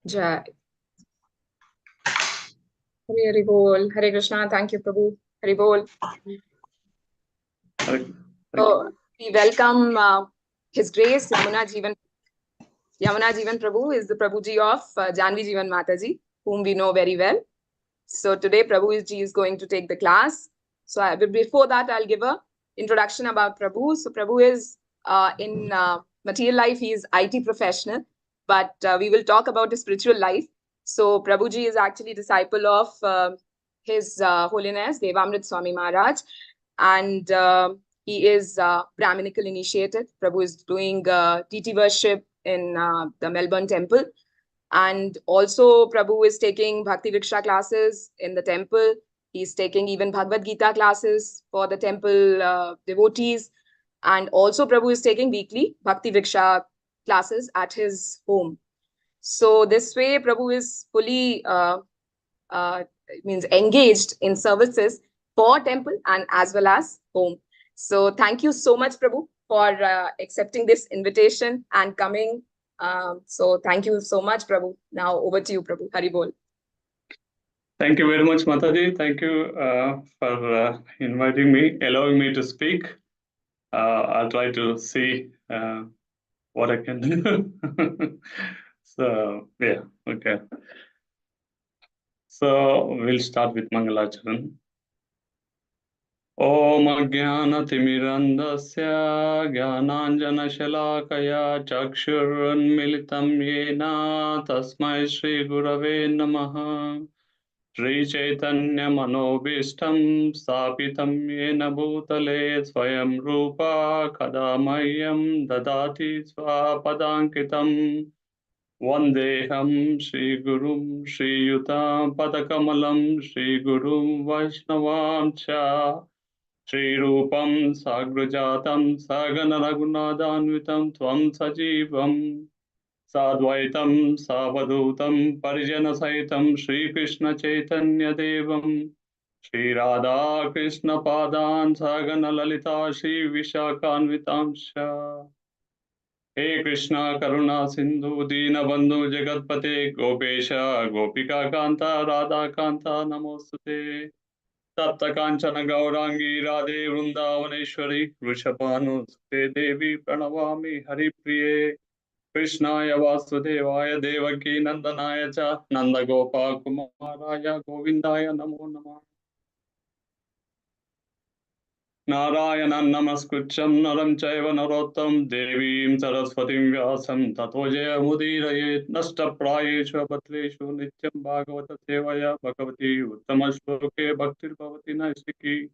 Jai. Hare Bol. Hare Krishna. Thank you, Prabhu. Hare Bol. So we welcome His Grace Yamuna Jeevan. Yamuna Jeevan Prabhu is the Prabhuji of Janvi Jeevan Mataji, whom we know very well. So today Prabhuji is going to take the class. So before that, I'll give a introduction about Prabhu. So Prabhu is in material life, he is IT professional, but we will talk about his spiritual life. So Prabhuji is actually disciple of His Holiness Devamrit Swami Maharaj, and he is Brahminical initiated. Prabhu is doing TT worship in the Melbourne temple. And also Prabhu is taking Bhakti Vriksha classes in the temple. He's taking even Bhagavad Gita classes for the temple devotees. And also Prabhu is taking weekly Bhakti Vriksha classes at his home. So this way Prabhu is fully means engaged in services for temple and as well as home. So thank you so much, Prabhu, for accepting this invitation and coming. So thank you so much, Prabhu. Now over to you, Prabhu. Hari Bol. Thank you very much, Mataji. Thank you for inviting me, allowing me to speak. I'll try to see what I can do. So, yeah, okay. So, we'll start with Mangalacharan. Om Ajnanatimirandasya Jnananjana Shalakaya Chakshurunmilitam Yena Tasmai Shri Gurave Namaha Shri Chaitanya Manobishtam Stapitam Yena Bhutale Swayam Rupa Kadamayam Dadati Swapadankitam Vandeham Shri Gurum Shri Yutam Padakamalam Shri Gurum Vaishnavam Cha Shri Rupam Sagrajatam Sagana Raghunadanvitam Tvam Sajivam Sadvaitam Savadutam Parijana Saitam Shri Krishna Chaitanya Devam Shri Radha Krishna Padan Sagana Lalita Shri Vishakhanvitam Sha He Krishna Karuna Sindhu Dina Bandhu Jagatpate Gopesha Gopika Kanta Radha Kanta Namostute Tapta Kanchana Gaurangi Radhe Vrindavaneshwari Vrishabhanusute Devi Pranavami Hari Priye Krishnaya Vasudevaya Devaki Nandanaya Cha Nanda Gopal Kumaraya Govindaya Namo Namah Narayanam Namaskritcham Naram Chaiva Narottam Devim Saraswatim Vyasam Tato Jaya Mudirayet Nasta Prayeshu Bhatreshu Nityam Bhagavata Sevaya Bhagavati Uttama Shloke Bhaktir Bhavati Naistiki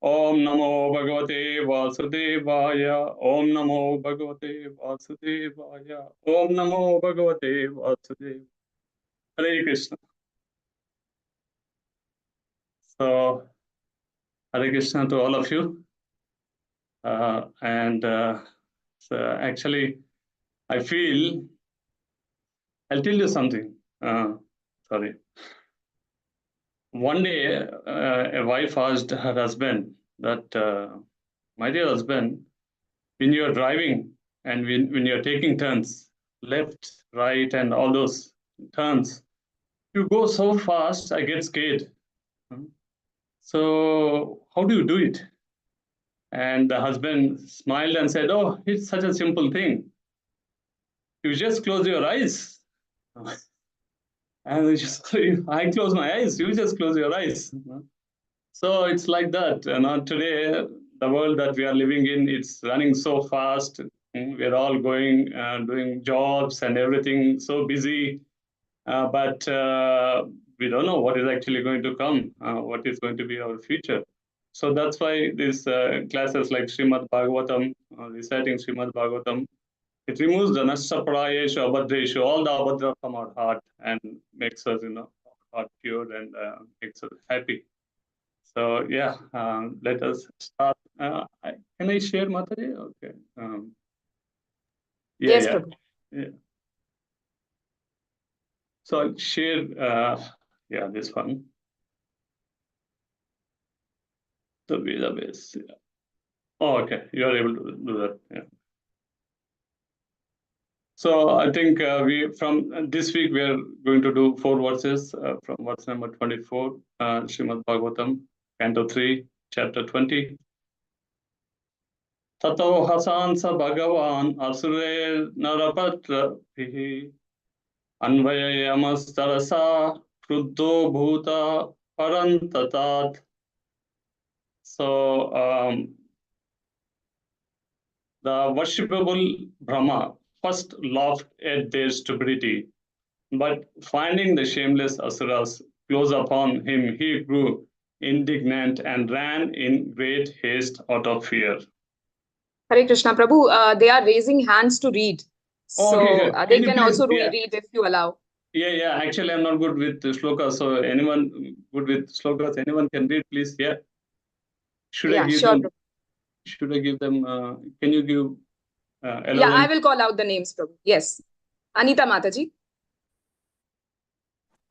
Om Namo Bhagavate Vasudevaya Om Namo Bhagavate Vasudevaya Om Namo Bhagavate Vasudevaya Hare Krishna. So Hare Krishna to all of you. So actually, I feel, I'll tell you something. Sorry. One day, a wife asked her husband that, my dear husband, when you're driving and when you're taking turns, left, right, and all those turns, you go so fast, I get scared. So how do you do it? And the husband smiled and said, oh, it's such a simple thing. You just close your eyes. And I close my eyes, you just close your eyes. So it's like that. Today, the world that we are living in, it's running so fast. We're all going, doing jobs and everything, so busy. But we don't know what is actually going to come, what is going to be our future. So that's why these classes like Shrimad Bhagavatam, reciting Shrimad Bhagavatam, it removes the nashta prayeshu abhadreshu, all the abhadra from our heart and makes us, heart pure and makes us happy. So yeah, let us start. Can I share, Mataji? Okay. Yes, Prabhu. Yeah. So I'll share, this one. The database. Yeah. Oh, okay. You are able to do that. Yeah. So I think from this week we are going to do 4 verses from verse number 24, Shrimad Bhagavatam, Canto 3, Chapter 20. Tato hasansa Bhagavan asure narapatra pihi anvayayamastarasa kruddho bhuta parantatat. So the worshipable Brahma first laughed at their stupidity, but finding the shameless asuras close upon him, he grew indignant and ran in great haste out of fear. Hare Krishna, Prabhu, they are raising hands to read. Oh, So okay. they can please, also yeah. read if you allow. Yeah. Actually, I'm not good with slokas. So anyone good with slokas, anyone can read, please. Yeah. Should I give them? Should I give them? Can you give? Yeah, I will call out the names, Prabhu. Yes. Anita Mataji.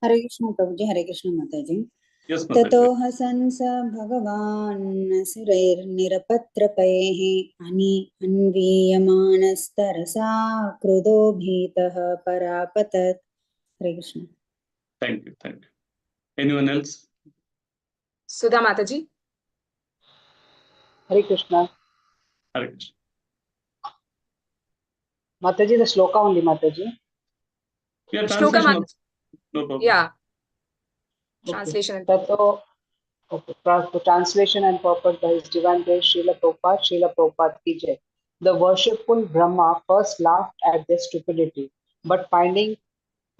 Hare Krishna, Prabhuji. Hare Krishna, Mataji. Yes, Mataji. Tato hasansa bhagavan surair nirapatrapayehi ani anviyamanastarasa krudo bhitah parapatat. Hare Krishna. Thank you. Anyone else? Sudha Mataji. Hare Krishna. Hare Krishna. Mataji, the sloka only, Mataji. Yeah, translation. No problem. Yeah. Translation. Tato, okay. The translation and purpose by His Divine Grace, Srila Prabhupada ki jai. The worshipful Brahma first laughed at their stupidity, but finding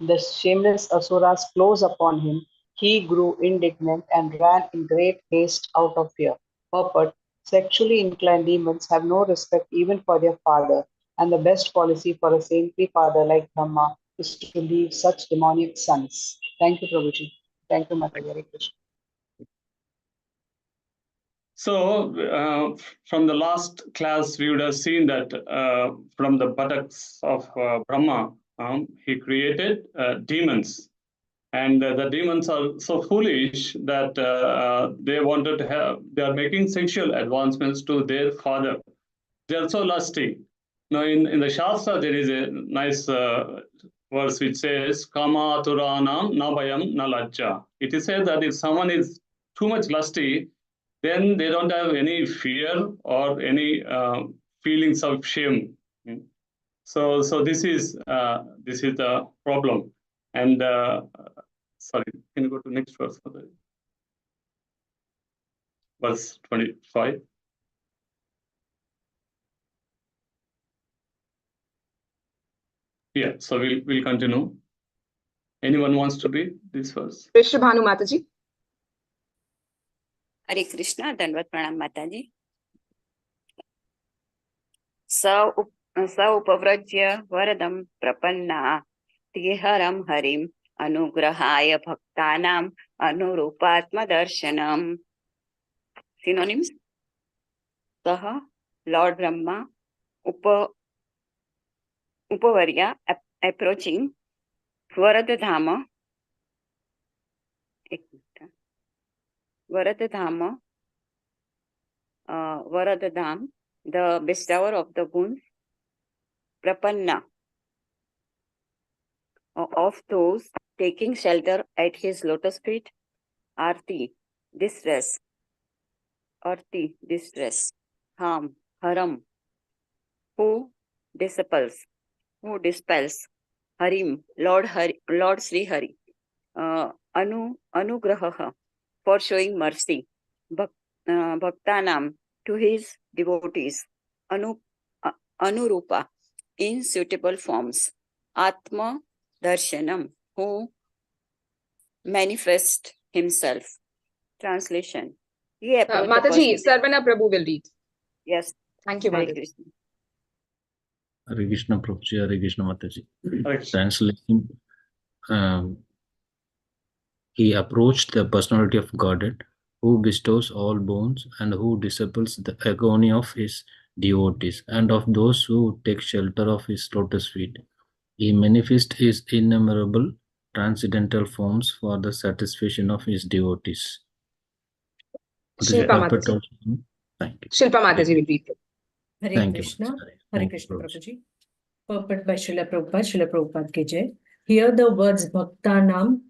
the shameless asuras close upon him, he grew indignant and ran in great haste out of fear. Purport: sexually inclined demons have no respect even for their father, and the best policy for a saintly father like Brahma is to leave such demoniac sons. Thank you, Prabhuji. Thank you, Mataji. Hare Krishna. So, from the last class, we would have seen that from the buttocks of Brahma, he created demons. And the demons are so foolish that they are making sexual advancements to their father. They are so lusty. Now, in the Shastra, there is a nice verse which says, Kama Turanam Nabhayam Nalajja. It is said that if someone is too much lusty, then they don't have any fear or any feelings of shame. So this is the problem. And sorry, can you go to next verse? Verse 25. Yeah, so we'll continue. Anyone wants to read this verse? Bhanu Mataji. हरे कृष्णा, दंडवत प्रणाम माताजी। स उपव्रज्य वरदं प्रपन्ना तिहरं हरिं अनुग्रहाय भक्तानां अनुरूपात्मदर्शनम्। Synonyms: सः Lord Brahma Upavarya approaching Varadadhama Varadadham, the bestower of the boons, Prapanna, of those taking shelter at his lotus feet, Arti, distress, Harm, Haram, who dispels, Harim, Lord Sri Hari, Anugraha, for showing mercy, Bhaktanam, to his devotees, Anurupa, in suitable forms, Atma Darshanam, who manifests himself. Translation: Mataji, Sarvana Prabhu will read. Yes. Thank you, Mataji. Hare Krishna, Prabhuji. Hare Krishna, Mataji. Translation: he approached the personality of Godhead, who bestows all boons and who dispels the agony of his devotees and of those who take shelter of his lotus feet. He manifests his innumerable transcendental forms for the satisfaction of his devotees. Shilpa Mataji. Thank you. Shilpa Mataji will read. Hare Krishna. Hare Krishna, Prabhuji. Purport by Srila Prabhupada ki jai. Here the words Bhaktanam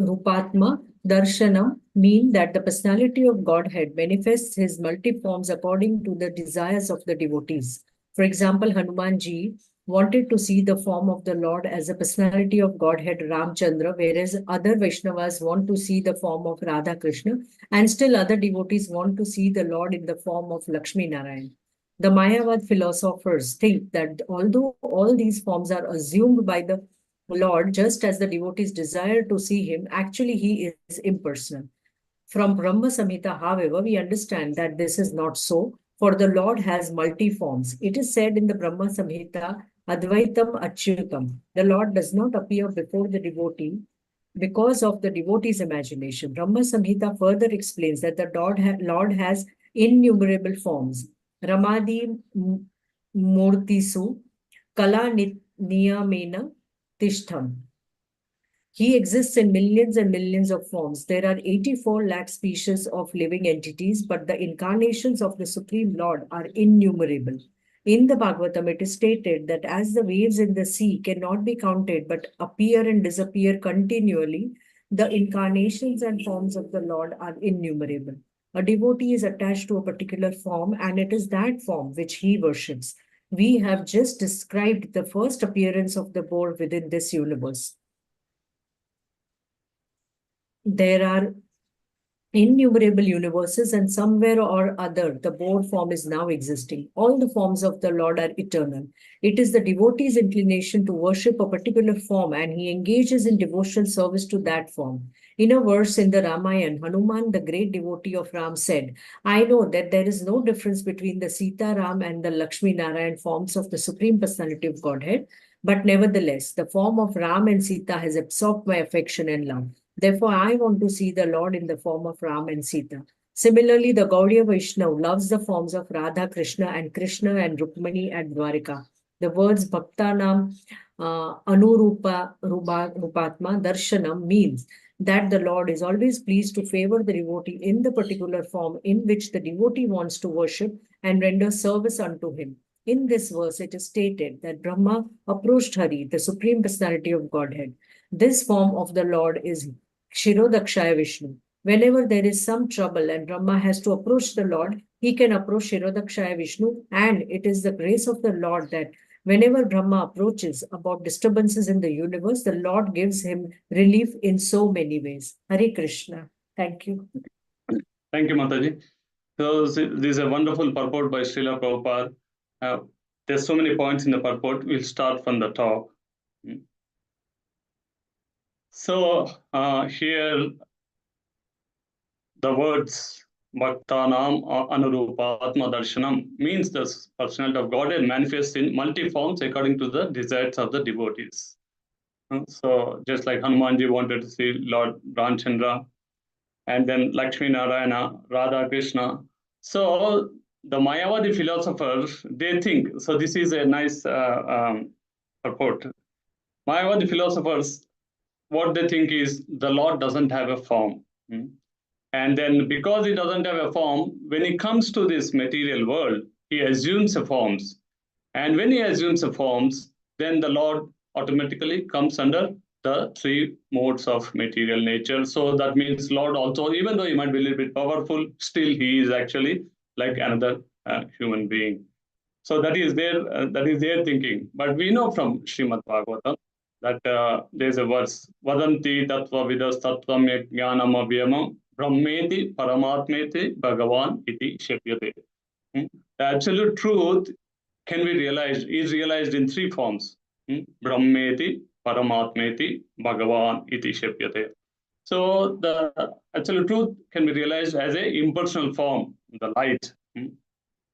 Rupatma Darshanam mean that the personality of Godhead manifests his multi-forms according to the desires of the devotees. For example, Hanumanji wanted to see the form of the Lord as a personality of Godhead Ramchandra, whereas other Vaishnavas want to see the form of Radha Krishna, and still other devotees want to see the Lord in the form of Lakshmi Narayan. The Mayavad philosophers think that although all these forms are assumed by the Lord, just as the devotees desire to see him, actually he is impersonal. From Brahma Samhita, however, we understand that this is not so, for the Lord has multi-forms. It is said in the Brahma Samhita, Advaitam Achyutam. The Lord does not appear before the devotee because of the devotee's imagination. Brahma Samhita further explains that the Lord has innumerable forms. Ramadi Murtisu Kala Niyamena Tishtham. He exists in millions and millions of forms. There are 84 lakh species of living entities, but the incarnations of the Supreme Lord are innumerable. In the Bhagavatam, it is stated that as the waves in the sea cannot be counted but appear and disappear continually, the incarnations and forms of the Lord are innumerable. A devotee is attached to a particular form, and it is that form which he worships. We have just described the first appearance of the boar within this universe. There are innumerable universes, and somewhere or other, the boar form is now existing. All the forms of the Lord are eternal. It is the devotee's inclination to worship a particular form, and he engages in devotional service to that form. In a verse in the Ramayana, Hanuman, the great devotee of Ram, said, I know that there is no difference between the Sita Ram and the Lakshmi Narayan forms of the Supreme Personality of Godhead, but nevertheless, the form of Ram and Sita has absorbed my affection and love. Therefore, I want to see the Lord in the form of Ram and Sita. Similarly, the Gaudiya Vaishnava loves the forms of Radha Krishna and Rukmani at Dwarika. The words Bhaktanam Rupatma Darshanam means that the Lord is always pleased to favor the devotee in the particular form in which the devotee wants to worship and render service unto him. In this verse, it is stated that Brahma approached Hari, the Supreme Personality of Godhead. This form of the Lord is Shirodakshaya Vishnu. Whenever there is some trouble and Brahma has to approach the Lord, he can approach Shirodakshaya Vishnu, and it is the grace of the Lord that whenever Brahma approaches about disturbances in the universe, the Lord gives him relief in so many ways. Hare Krishna. Thank you. Thank you, Mataji. So this is a wonderful purport by Srila Prabhupada. There's so many points in the purport. We'll start from the top. So here the words Bhaktanam Anurupatma Darshanam means the personality of Godhead manifests in multi-forms according to the desires of the devotees. So just like Hanumanji wanted to see Lord Ramchandra, and then Lakshmi Narayana, Radha Krishna. So the Mayavadi philosophers, they think, so this is a nice purport. Mayavadi philosophers, what they think is the Lord doesn't have a form. And then because he doesn't have a form, when he comes to this material world, he assumes a forms. And when he assumes a forms, then the Lord automatically comes under the three modes of material nature. So that means Lord also, even though he might be a little bit powerful, still he is actually like another human being. So that is their thinking. But we know from Shrimad Bhagavatam that there's a verse, Vadanti tattva vidas tattvam jnanam abhyamam brahmeti paramatmeti bhagavan iti shepyate. The absolute truth is realized in three forms. Brahmeti, Paramatmeti, Bhagavan, iti shepyate. So the absolute truth can be realized as an impersonal form, the light.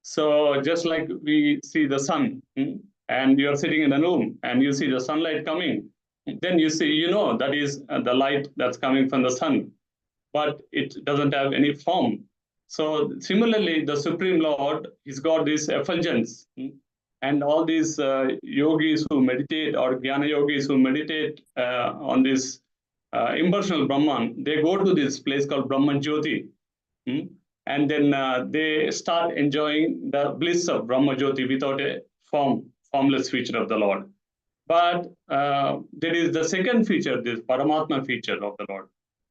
So just like we see the sun, and you are sitting in a room and you see the sunlight coming, then you know that is the light that's coming from the sun, but it doesn't have any form. So similarly, the Supreme Lord, he's got this effulgence. And all these yogis who meditate, or jnana yogis who meditate on this impersonal Brahman, they go to this place called Brahman Jyoti. And then they start enjoying the bliss of Brahma Jyoti without a formless feature of the Lord. But there is the second feature, this Paramatma feature of the Lord.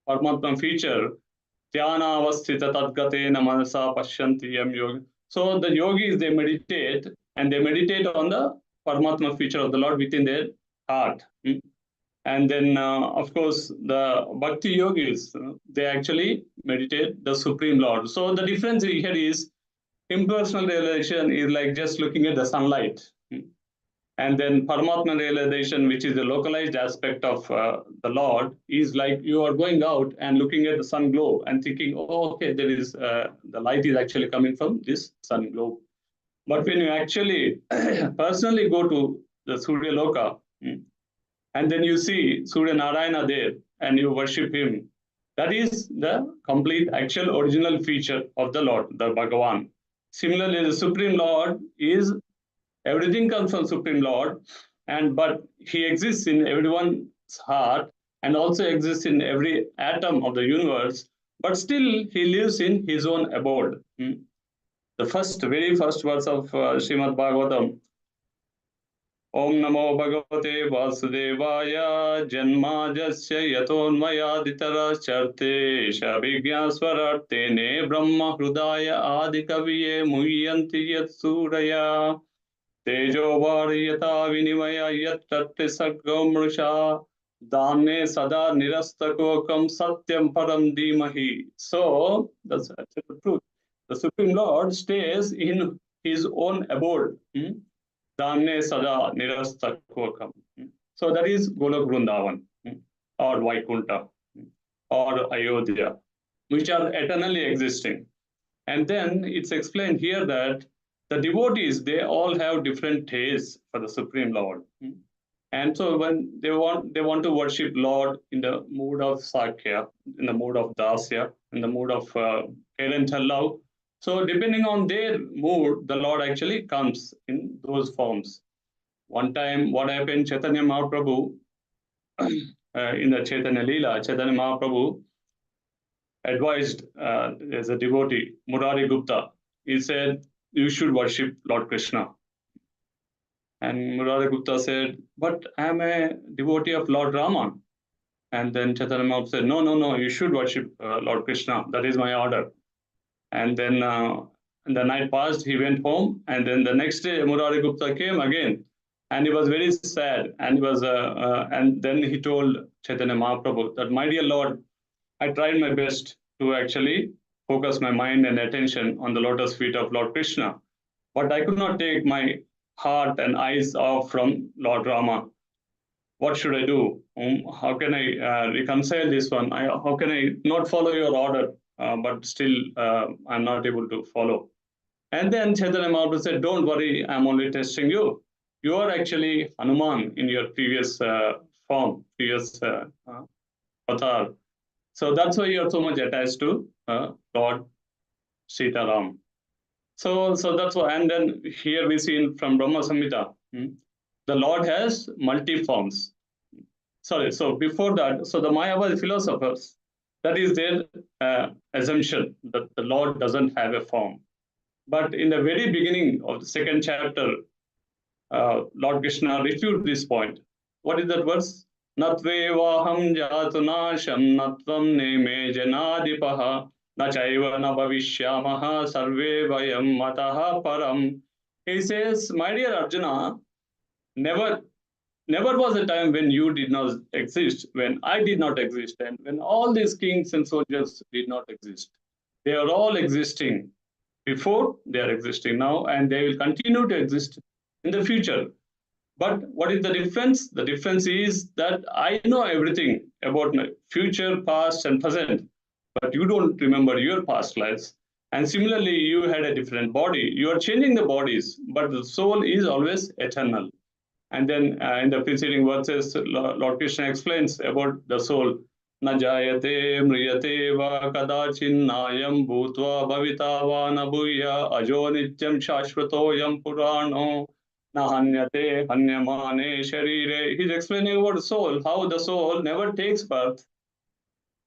Paramatma feature, Dhyana avasthita tadgatena manasa pashyanti yam yogi. So the yogis, they meditate, and they meditate on the Paramatma feature of the Lord within their heart. And then, of course, the Bhakti yogis, they actually meditate the Supreme Lord. So the difference here is impersonal realization is like just looking at the sunlight. And then Paramatma realization, which is the localized aspect of the Lord, is like you are going out and looking at the sun glow and thinking, oh, okay, there is the light is actually coming from this sun glow. But when you actually personally go to the Surya Loka, and then you see Surya Narayana there, and you worship him, that is the complete actual original feature of the Lord, the Bhagavan. Similarly, the Supreme Lord is, everything comes from Supreme Lord, but he exists in everyone's heart and also exists in every atom of the universe, but still he lives in his own abode. The very first verse of Shrimad Bhagavatam, Om Namo Bhagavate Vasudevaya Janma Jasya Yatonmayaditara Charte Shabhigyaswarartene Brahma Hrudaya Adikaviye Muhyanti Yatsuraya Tejo Variyata Vinimaya Yattati Sargomrusha Dane Sada Nirastakokam Satyam Param Dhimahi. So, that's actually the truth. The Supreme Lord stays in his own abode. Dane Sada Nirastakokam. So that is Golok Vrindavan, or Vaikunta, or Ayodhya, which are eternally existing. And then it's explained here that the devotees, they all have different tastes for the Supreme Lord. And so when they want to worship Lord in the mood of Sakya, in the mood of Dasya, in the mood of parental love. So depending on their mood, the Lord actually comes in those forms. One time, what happened, Chaitanya Mahaprabhu, in the Chaitanya Leela, Chaitanya Mahaprabhu advised as a devotee, Murari Gupta. He said, you should worship Lord Krishna. And Murari Gupta said, but I am a devotee of Lord Rama. And then Chaitanya Mahaprabhu said, no, you should worship Lord Krishna. That is my order. And then the night passed, he went home. And then the next day, Murari Gupta came again. And he was very sad. And he was, and then he told Chaitanya Mahaprabhu that, my dear Lord, I tried my best to actually focus my mind and attention on the lotus feet of Lord Krishna. But I could not take my heart and eyes off from Lord Rama. What should I do? How can I reconcile this one? How can I not follow your order, but still I'm not able to follow? And then Chaitanya Mahaprabhu said, don't worry, I'm only testing you. You are actually Hanuman in your previous form, previous avatar. So that's why you are so much attached to Lord Sitaram. So that's why, and then here we see from Brahma Samhita, the Lord has multi-forms. Sorry, so before that, so the Mayavadi philosophers, that is their assumption that the Lord doesn't have a form. But in the very beginning of the second chapter, Lord Krishna refuted this point. What is that verse? Natvevaham jatunasham natvam neme janadipaha nachaiva na bhavishyamaha sarve vayam mataha param. He says, my dear Arjuna, never was a time when you did not exist, when I did not exist, and when all these kings and soldiers did not exist. They are all existing before, they are existing now, and they will continue to exist in the future. But what is the difference? The difference is that I know everything about my future, past, and present, but you don't remember your past lives. And similarly, you had a different body. You are changing the bodies, but the soul is always eternal. And then in the preceding verses, Lord Krishna explains about the soul. Na jayate mriyate va kadachinnayam bhutva bhavita va na bhuya ajo nityam shashvatoyam purano na hanyate hanyamane sharire. He's explaining about the soul, how the soul never takes birth,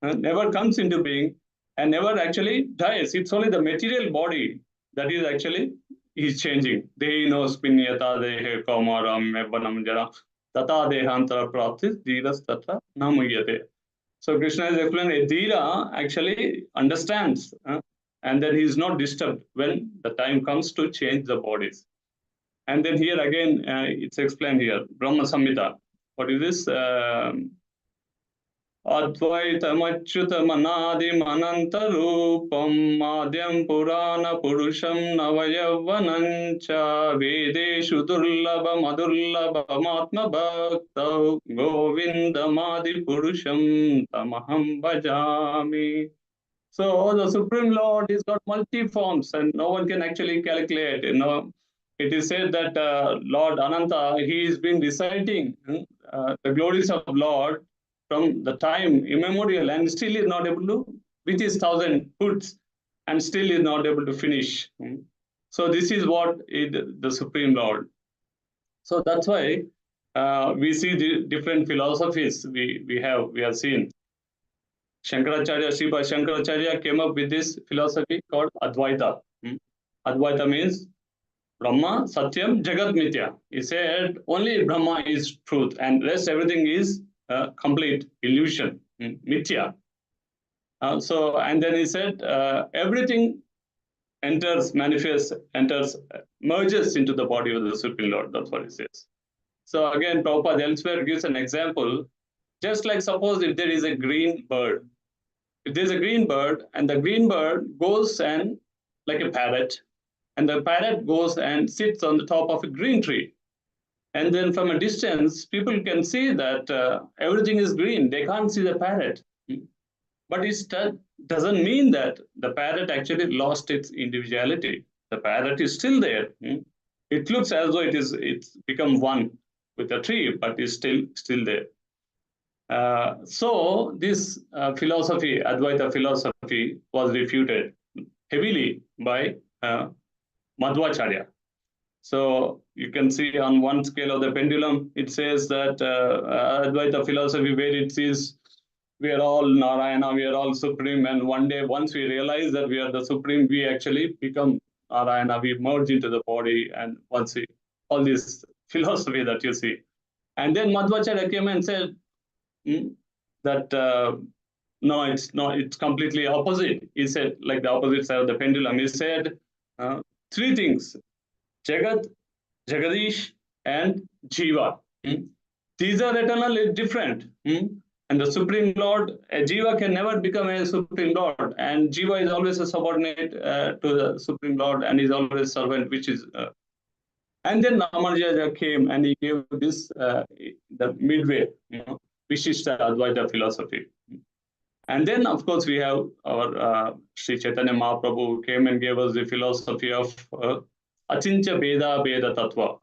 never comes into being, and never actually dies. It's only the material body that is actually he's changing. Dehino spinyata dehe kaumaram mevanam jara tata dehantara praptis dhiras tatra namuyate. So Krishna is explaining Dhira actually understands, and then he is not disturbed when the time comes to change the bodies. And then here again, it's explained here, Brahma Samhita. What is this? Advaitamachyutamanadi manantarupam madhyam purana purusham navayavvanancha vedeshu durlabha madurlabhamatma bhaktau govindamadi purusham tamaham bhajami. So the Supreme Lord has got multi forms, and no one can actually calculate. It is said that Lord Ananta, he has been reciting the glories of Lord from the time immemorial, and still is not able to, with his 1,000 foots, and still is not able to finish. So this is what is the Supreme Lord. So that's why we see the different philosophies we have seen. Shankaracharya, Sri Shankaracharya came up with this philosophy called Advaita. Advaita means Brahma, Satyam, Jagat Mithya. He said only Brahma is truth and rest everything is complete illusion, Mithya. And then he said everything enters, manifests, merges into the body of the Supreme Lord. That's what he says. So again, Prabhupada elsewhere gives an example. Just like suppose if there is a green bird, if there's a green bird and the green bird goes and like a parrot, and the parrot goes and sits on the top of a green tree. And then from a distance, people can see that everything is green. They can't see the parrot. But it doesn't mean that the parrot actually lost its individuality. The parrot is still there. It looks as though it's become one with the tree, but it's still there. So this philosophy, Advaita philosophy, was refuted heavily by Madhvacharya. So you can see on one scale of the pendulum, it says that Advaita philosophy, where it says we are all Narayana, we are all supreme, and one day, once we realize that we are the supreme, we actually become Narayana, we merge into the body, and once we, all this philosophy that you see. And then Madhvacharya came and said, that no, it's completely opposite. He said, like the opposite side of the pendulum. He said three things: Jagat, Jagadish, and Jiva. These are eternally different. And the Supreme Lord, a Jiva can never become a Supreme Lord, and Jiva is always a subordinate to the Supreme Lord, and is always servant, which is. And then Ramarjaya came and he gave this the midway, Vishishta Advaita philosophy. And then, of course, we have our Sri Chaitanya Mahaprabhu who came and gave us the philosophy of Achincha Beda Beda Tattva.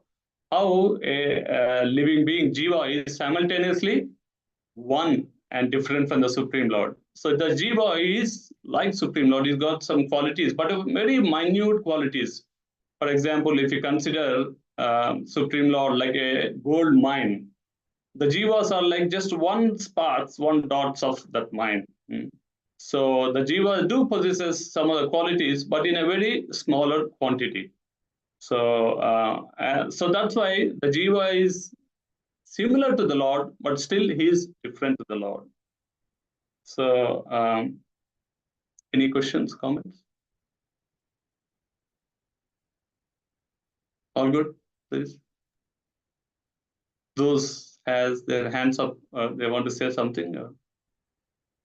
How a living being, Jiva, is simultaneously one and different from the Supreme Lord. So the Jiva is like Supreme Lord. He's got some qualities, but very minute qualities. For example, if you consider Supreme Lord like a gold mine, the jivas are like just one dots of that mine. So the jivas do possesses some of the qualities, but in a very smaller quantity. So so that's why the jiva is similar to the Lord, but still he is different to the Lord. So any questions, comments? All good, please. Those has their hands up, they want to say something.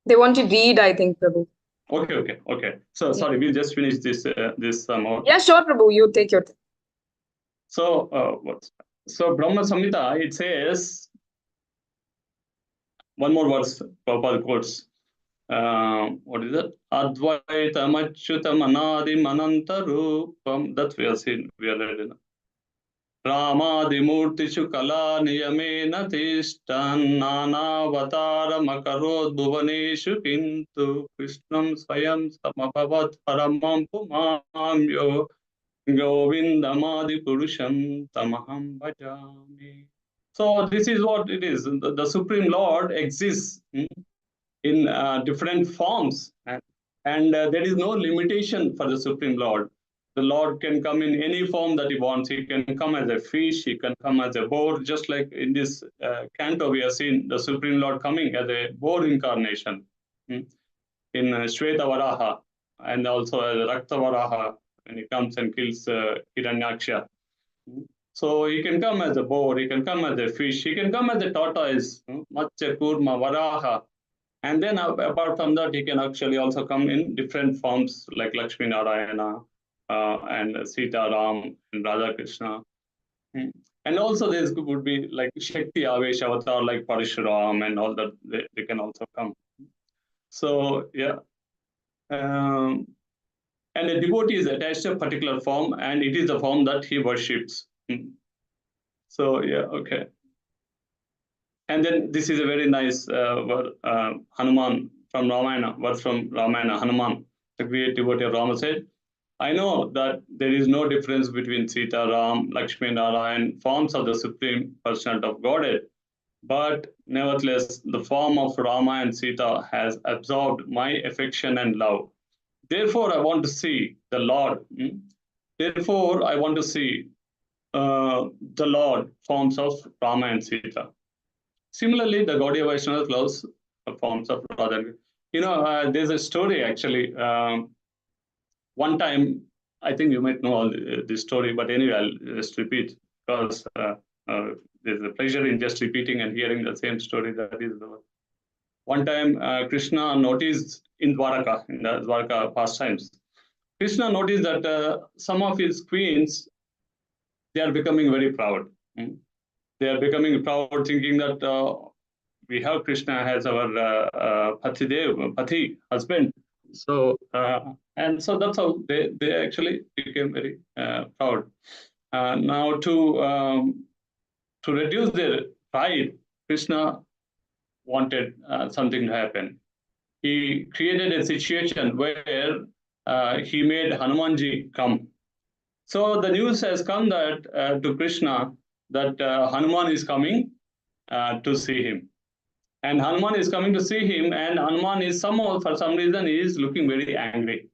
They want to read, I think, Prabhu. Okay. So sorry, we'll just finish this more. Yeah, sure, Prabhu. You take your time. So so Brahma Samhita, it says one more verse. Prabhupada quotes. What is it? Advaitam achyutam anadim anantarupam. That we are seen. We are read. Ramadimurtishu kala niyamena tishtan nanavataram akarod bhuvaneshu kintu Krishnam swayam samabhavat paramam pumamyo govindamadi purusham tamaham bhajami. So this is what it is. The Supreme Lord exists in different forms, and there is no limitation for the Supreme Lord. the Lord can come in any form that he wants. He can come as a fish, he can come as a boar, just like in this canto we have seen the Supreme Lord coming as a boar incarnation in Shweta Varaha, and also as Rakta Varaha when he comes and kills Hiranyaksha. So he can come as a boar, he can come as a fish, he can come as a tortoise, Matsya, Kurma, Varaha. And then apart from that, he can actually also come in different forms like Lakshmi Narayana and Sita Ram and Radha Krishna. And also there would be like Shakti Avesh avatar like Parishuram and all that, they can also come. So yeah. And a devotee is attached to a particular form, and it is the form that he worships. So yeah, okay. And then this is a very nice word, Hanuman from Ramayana, verse from Ramayana, Hanuman, the great devotee of Rama said, I know that there is no difference between Sita, Ram, Lakshmi, Narayan, forms of the Supreme Personality of Godhead, but nevertheless, the form of Rama and Sita has absorbed my affection and love. Therefore, I want to see the Lord. Therefore, I want to see the Lord forms of Rama and Sita. Similarly, the Gaudiya Vaishnava loves forms of Radha. There's a story actually. One time, I think you might know all this story, but anyway, I'll just repeat because there's a pleasure in just repeating and hearing the same story. That is one time Krishna noticed in Dwaraka, in the Dwaraka pastimes, Krishna noticed that some of his queens, they are becoming very proud. They are becoming proud, thinking that we have Krishna as our Pati husband. So and so that's how they actually became very proud. Now to reduce their pride, Krishna wanted something to happen. He created a situation where he made Hanumanji come. So the news has come that to Krishna that Hanuman is coming to see him. And Hanuman is coming to see him, and Hanuman is somehow, for some reason, he is looking very angry.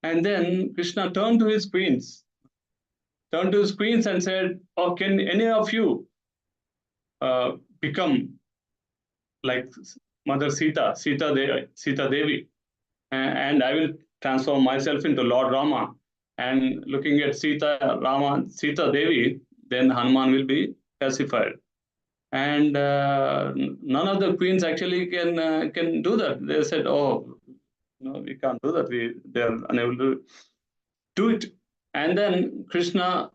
And then Krishna turned to his queens and said, oh, can any of you become like Mother Sita Devi, and I will transform myself into Lord Rama. And looking at Sita Devi, then Hanuman will be pacified. And none of the queens actually can do that. They said, "Oh, no, we can't do that. They are unable to do it." And then Krishna,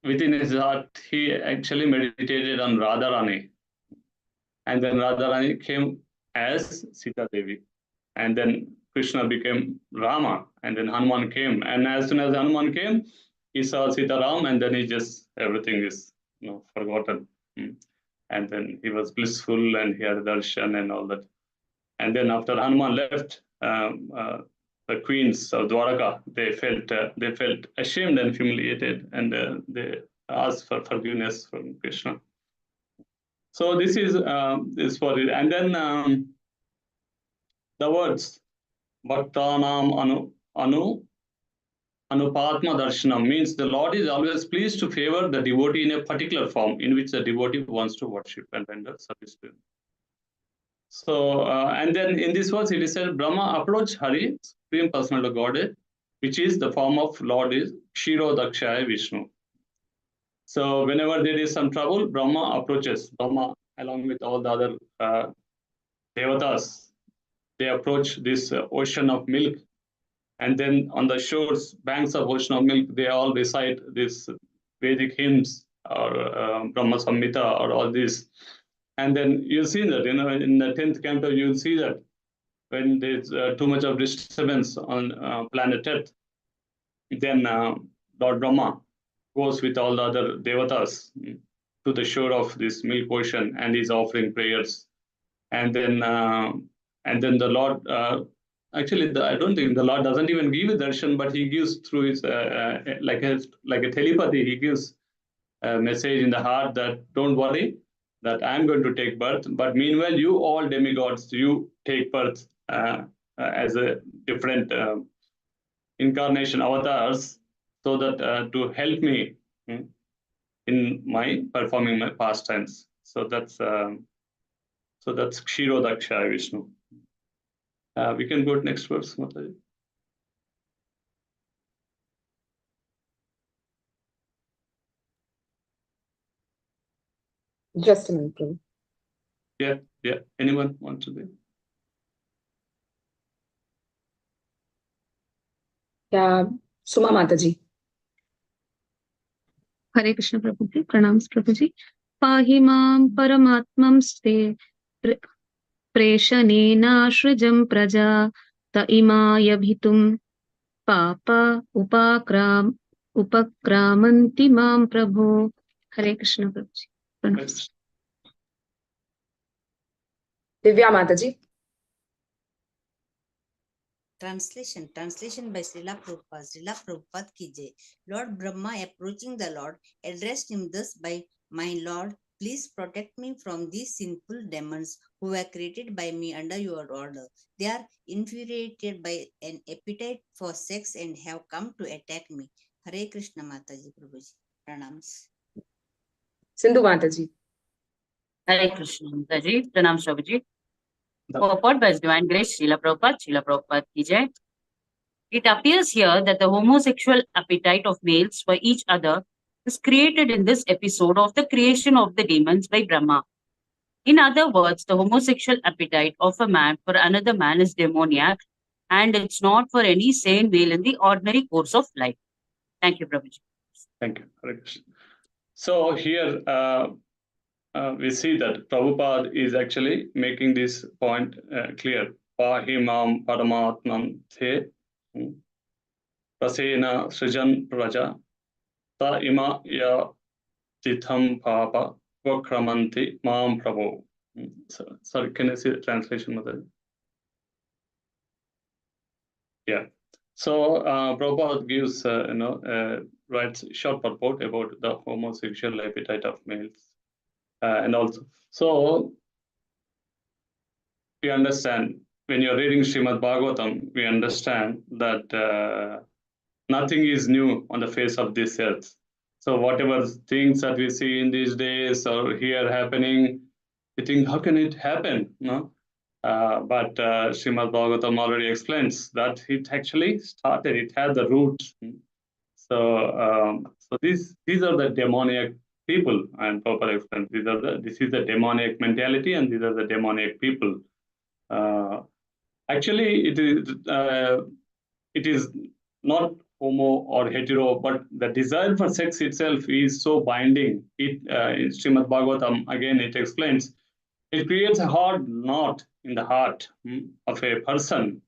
within his heart, he actually meditated on Radharani. And then Radharani came as Sita Devi. And then Krishna became Rama. And then Hanuman came. And as soon as Hanuman came, he saw Sita Ram, and then everything is forgotten. And then he was blissful, and he had darshan and all that. And then after Hanuman left, the queens of Dwaraka, they felt ashamed and humiliated, and they asked for forgiveness from Krishna. So this is for it. And then the words Bhaktanam Anupatma Darshanam means the Lord is always pleased to favor the devotee in a particular form in which the devotee wants to worship and render service to him. So, and then in this verse it is said, Brahma approached Hari, Supreme Personality of Godhead, which is the form of Lord is Kshirodakshaya Vishnu. So whenever there is some trouble, Brahma approaches. Brahma, along with all the other devatas, they approach this ocean of milk. And then on the shores, banks of ocean of milk, they all recite these Vedic hymns or Brahma Samhita or all this. And then you'll see that, in the 10th canto, you'll see that when there's too much of disturbance on planet Earth, then Lord Brahma goes with all the other devatas to the shore of this milk ocean, and he's offering prayers. And then the Lord, actually, I don't think the Lord doesn't even give a darshan, but he gives through his like a telepathy. He gives a message in the heart that don't worry, that I'm going to take birth. But meanwhile, you all demigods, you take birth as a different incarnation avatars, so that to help me in my performing my pastimes. So that's Kshirodaksha Vishnu. We can go to next verse, Mataji. Just a minute, Prabhu. Yeah. Anyone want to be? Yeah, Suma Mataji. Hare Krishna Prabhuji, pranams Prabhuji. Pahi mam paramatmamste preshanenashrijam praja ta imaya bhitum papa upakramanti mam Prabhu. Hare Krishna Prabhuji. Pranams. Divya Mataji. Translation by Srila Prabhupada. Srila Prabhupada ki jai. Lord Brahma, approaching the Lord, addressed him thus by, "My Lord, please protect me from these sinful demons who were created by me under your order. They are infuriated by an appetite for sex and have come to attack me." Hare Krishna Mataji Prabhuji. Pranams. Sindhu Mataji. Hare Krishna Mataji, pranams Prabhuji. Purport by His Divine Grace, Srila Prabhupada ki jai. It appears here that the homosexual appetite of males for each other is created in this episode of the creation of the demons by Brahma. In other words, the homosexual appetite of a man for another man is demoniac, and it's not for any sane male in the ordinary course of life. Thank you, Prabhuji. Thank you, Hare Krishna. So here we see that Prabhupada is actually making this point clear. Pahimam paramatmam the prasena srijan praja ta ima ya titham papa vakramanti mam Prabhu. Sorry, can I see the translation, Mother? Yeah. So Prabhupada gives writes short purport about the homosexual appetite of males, and also so we understand when you're reading Shrimad Bhagavatam, we understand that nothing is new on the face of this earth. So whatever things that we see in these days or here happening, we think, how can it happen? No? But Shrimad Bhagavatam already explains that it actually started, it had the roots. So these are the demoniac people, and Prabhupada explains this is the demoniac mentality, and these are the demoniac people. Actually, it is not homo or hetero, but the desire for sex itself is so binding. In Srimad Bhagavatam, again, it explains, it creates a hard knot in the heart of a person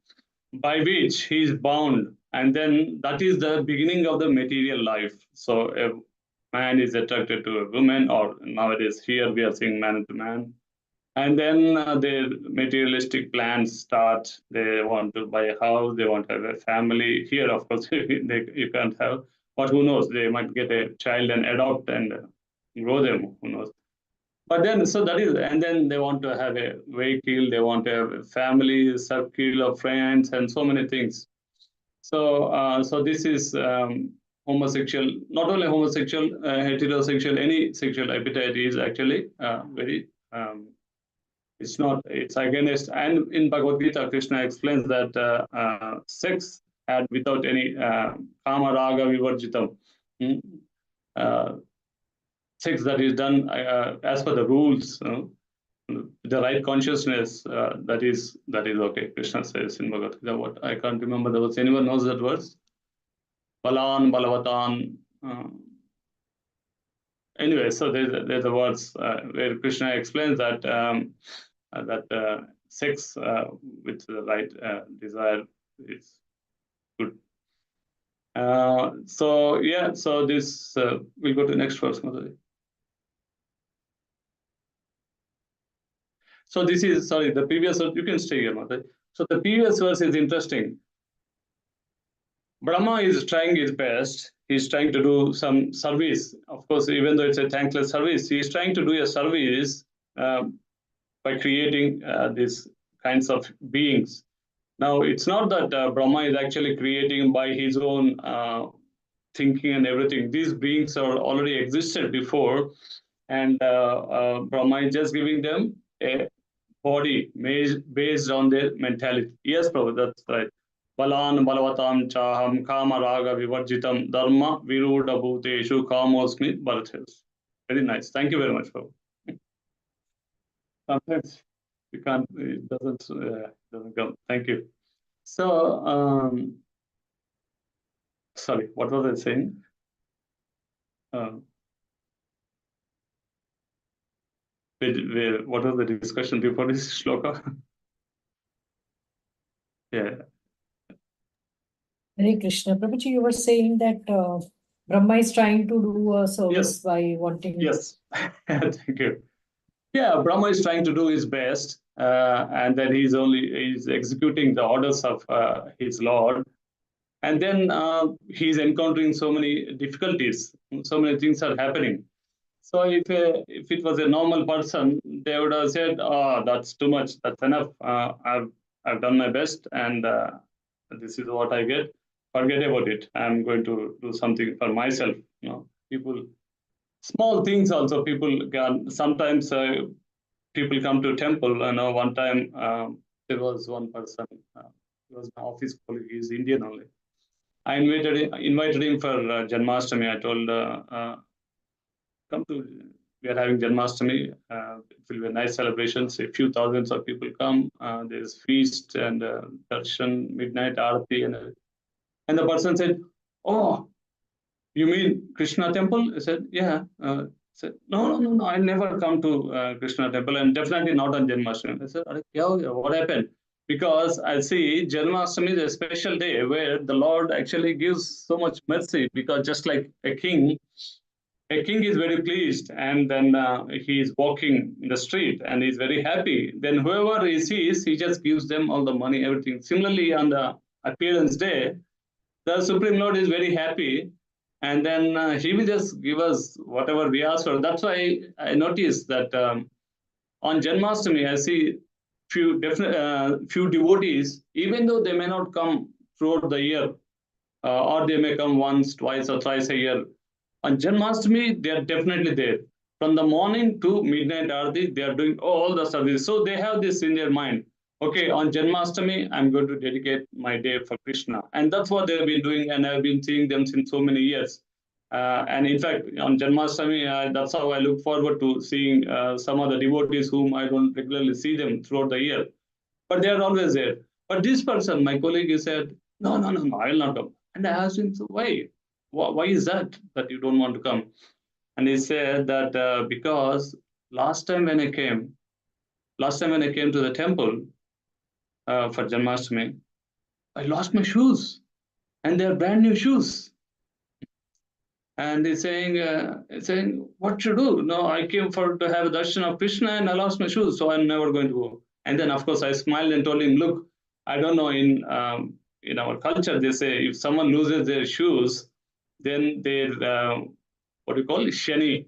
by which he is bound, and then that is the beginning of the material life. So a man is attracted to a woman, or nowadays here we are seeing man to man. And then their materialistic plans start. They want to buy a house, they want to have a family. Here, of course, you can't have, but who knows? They might get a child and adopt and grow them, who knows? But then, so that is, and then they want to have a vehicle, they want to have a family, circle of friends, and so many things. So, so this is homosexual, not only homosexual, heterosexual, any sexual appetite is actually very, it's against, and in Bhagavad Gita, Krishna explains that sex had without any kama raga vivarjitam. Sex that is done as per the rules, the right consciousness, that is okay. Krishna says in Bhagavad Gita, what I can't remember the words. Anyone knows that verse? Balan, Balavatan. Anyway, so there's a verse where Krishna explains that sex with the right desire is good. So yeah, so this we'll go to the next verse, Madhuri. So this is, sorry, the previous verse, you can stay here, Madhuri. So the previous verse is interesting. Brahma is trying his best. He's trying to do some service. Of course, even though it's a thankless service, he's trying to do a service by creating these kinds of beings. Now, it's not that Brahma is actually creating by his own thinking and everything. These beings are already existed before, and Brahma is just giving them a body based on their mentality. Yes, Prabhu, that's right. Balan balavatam chaham kama raga vivarjitam dharma viruda bhuteshu kamosmi bhartes. Very nice. Thank you very much, Prabhu. Sometimes you can't, it doesn't come. Thank you. So, sorry, what was I saying? What was the discussion before this shloka? Yeah. Hare Krishna. Prabhuji, you were saying that Brahma is trying to do a service by wanting. Yes. Thank you. Yeah, Brahma is trying to do his best, and then he's executing the orders of his Lord, and then he's encountering so many difficulties, so many things are happening. So if it was a normal person, they would have said, "Oh, that's too much. That's enough. I've done my best, and this is what I get. Forget about it. I'm going to do something for myself." You know, people, small things also. People can sometimes. People come to temple. I know one time there was one person. He was my office colleague. He's Indian only. I invited him for Janmashtami. I told, come to. We are having Janmashtami. It will be a nice celebration. A few thousands of people come. There's feast and darshan, midnight aarti, and the person said, "Oh, you mean Krishna temple?" I said, "Yeah." Said, no, I never come to Krishna temple, and definitely not on Janmashtami. I said, what happened? Because I see Janmashtami is a special day where the Lord actually gives so much mercy, because just like a king is very pleased, and then he is walking in the street and he's very happy. Then whoever he sees, he just gives them all the money, everything. Similarly, on the appearance day, the Supreme Lord is very happy, and then he will just give us whatever we ask for. That's why I noticed that on Janmashtami, I see few devotees, even though they may not come throughout the year, or they may come once, twice, or thrice a year. On Janmashtami, they are definitely there. From the morning to midnight Aarti, they are doing all the service. So they have this in their mind. Okay, on Janmashtami, I'm going to dedicate my day for Krishna. And that's what they've been doing, and I've been seeing them since so many years. And in fact, on Janmashtami, that's how I look forward to seeing some of the devotees whom I don't regularly see them throughout the year. But they are always there. But this person, my colleague, he said, no, I will not come. And I asked him, so why? Why is that you don't want to come? And he said that because last time when I came to the temple for Janmashtami, I lost my shoes, and they're brand new shoes. And he's saying, what to do? No, I came to have a darshan of Krishna, and I lost my shoes, so I'm never going to go. And then, of course, I smiled and told him, look, I don't know, in our culture, they say if someone loses their shoes, then their, what do you call it, shani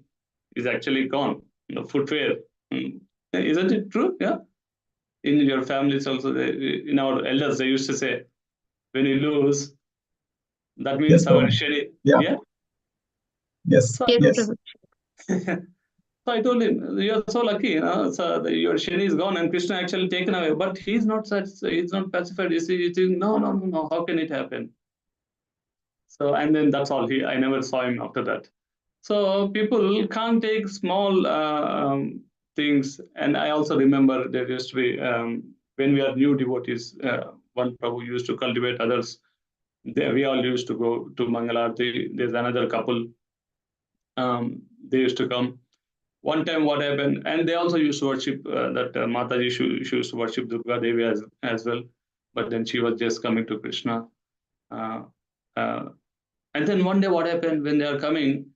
is actually gone, footwear. Isn't it true? Yeah. In your families also, in our elders, they used to say, when you lose, that means our shani. Yeah. Yes. So, Yes. So I told him, "You're so lucky. So your shani is gone, and Krishna actually taken away. But he's not such. He's not pacified. He's thinking, no. How can it happen?" So, and then that's all. I never saw him after that. So people can't take small things. And I also remember there used to be when we are new devotees. One Prabhu used to cultivate others. We all used to go to Mangalarti. There's another couple. They used to come. One time what happened, and they also used to worship that Mataji, she used to worship Durga Devi as well, but then she was just coming to Krishna. And then one day what happened, when they are coming,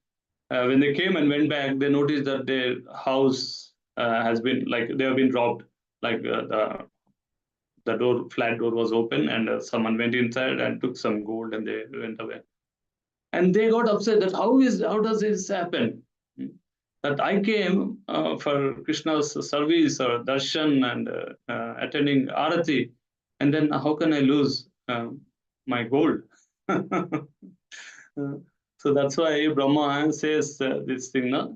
when they came and went back, they noticed that their house has been, like, they have been robbed. Like the flat door was open, and someone went inside and took some gold, and they went away. And they got upset that how does this happen? That I came for Krishna's service or darshan and attending arati, and then how can I lose my gold? So that's why Brahma says this thing, na?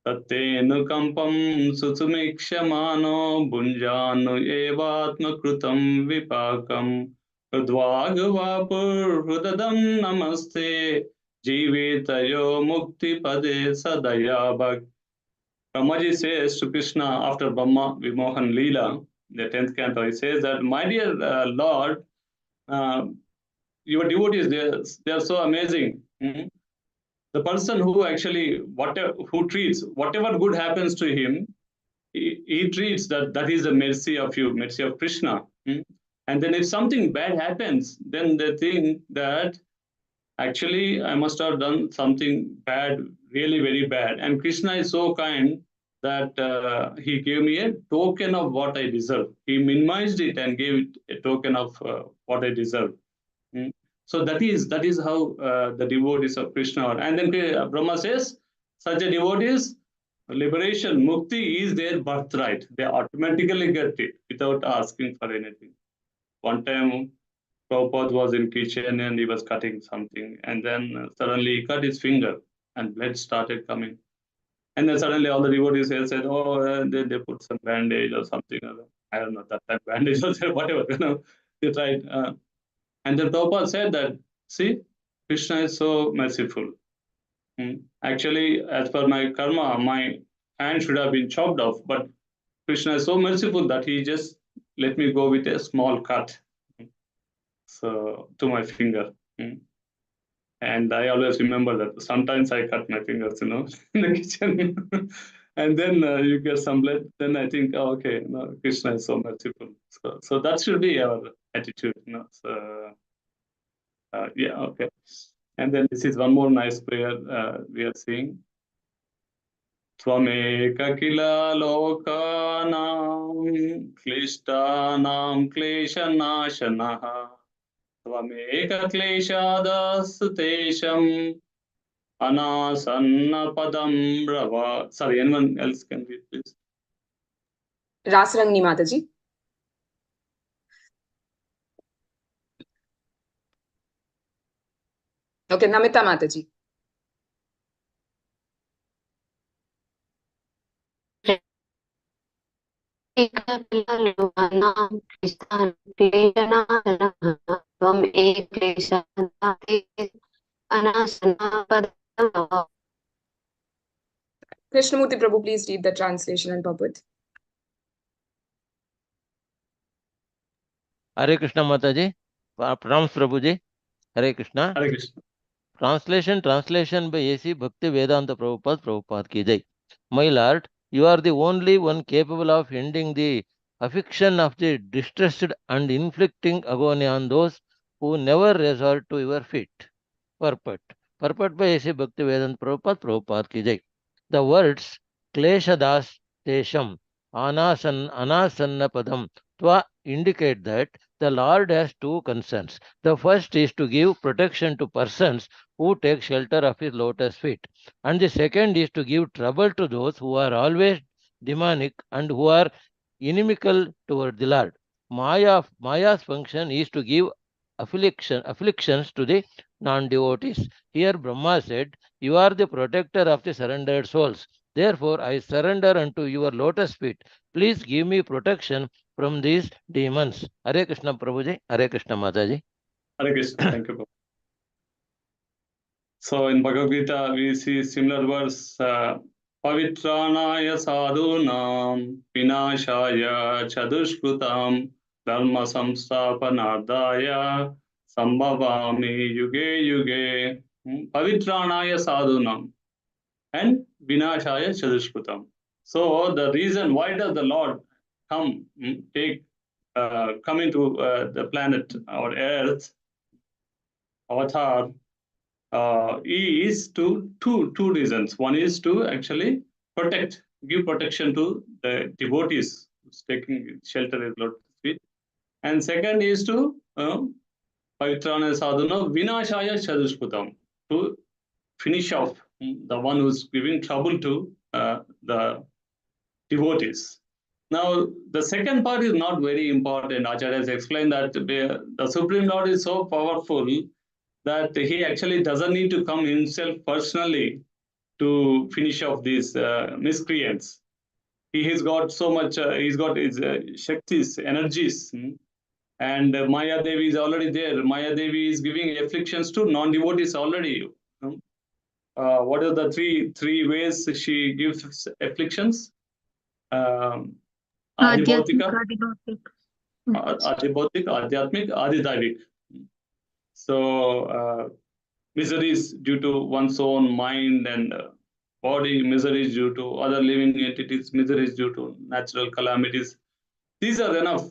Tatenu kampam susumikshamano bunjanu evatma krutam vipakam Udvagavapur Hudadam Namaste Jivetayo Mukti Pade Sadaya Bhak. Brahmaji says to Krishna after Brahma Vimohan Leela, the 10th canto, he says that, my dear Lord, your devotees, they are so amazing. The person who actually, who treats whatever good happens to him, he treats that is the mercy of you, mercy of Krishna. And then if something bad happens, then they think that actually I must have done something bad, really very bad. And Krishna is so kind that he gave me a token of what I deserve. He minimized it and gave it a token of what I deserve. So that is how the devotees of Krishna are. And then Brahma says, such a devotees, liberation, mukti is their birthright. They automatically get it without asking for anything. One time, Prabhupada was in kitchen and he was cutting something, and then suddenly he cut his finger and blood started coming. And then suddenly all the devotees said, oh, they put some bandage or something. I don't know, that bandage or whatever, they tried. And then Prabhupada said that, see, Krishna is so merciful. Actually, as per my karma, my hand should have been chopped off, but Krishna is so merciful that he just let me go with a small cut to my finger. And I always remember that. Sometimes I cut my fingers, in the kitchen. And then you get some blood. Then I think, oh, okay, no, Krishna is so merciful. So that should be our attitude. So, yeah, okay. And then this is one more nice prayer we are seeing. Tvameka kila lokanam klishtanam kleshanashanaha Tvameka kleshadasutesham anasanna padam brava. Sorry, anyone else can read, please? Rasrangni Mataji. Okay, Namita Mataji. Krishnamurti Prabhu, please read the translation and purport. Hare Krishna Mataji, Pranams Prabhuji, Hare Krishna. Hare Krishna. Translation by A.C. Bhakti Vedanta Prabhupada ki jai. My Lord, you are the only one capable of ending the affliction of the distressed and inflicting agony on those who never resort to your feet. Purport by A.C. Bhakti Vedanta Prabhupada ki jai. The words Kleshadas Tesham Anasanna Padam Tva indicate that the Lord has two concerns. The first is to give protection to persons who take shelter of his lotus feet. And the second is to give trouble to those who are always demonic and who are inimical toward the Lord. Maya's function is to give afflictions to the non-devotees. Here Brahma said, you are the protector of the surrendered souls. Therefore, I surrender unto your lotus feet. Please give me protection from these demons. Hare Krishna Prabhuji, Hare Krishna Mataji. Hare Krishna, thank you. So in Bhagavad Gita, we see similar verse, Pavitranaya sadhunam vinashaya chadushkrutam dharma samstapanardaya sambhavami yuge yuge. Pavitranaya sadhunam and vinashaya chadushkrutam. So the reason why does the Lord come into the planet or earth, avatar, is to two reasons. One is to actually give protection to the devotees who's taking shelter at Lotus feet. And second is to Pavitrana Sadhana Vinashaya Chadushputam, to finish off the one who's giving trouble to the devotees. Now, the second part is not very important. Acharya has explained that the Supreme Lord is so powerful that he actually doesn't need to come himself personally to finish off these miscreants. He has got so much, he's got his Shaktis, energies. And Maya Devi is already there. Maya Devi is giving afflictions to non-devotees already. What are the three ways she gives afflictions? Adhibhautika, Adhibhautik, Adhyatmik, Adhidhavik. So miseries due to one's own mind and body, miseries due to other living entities, miseries due to natural calamities. These are enough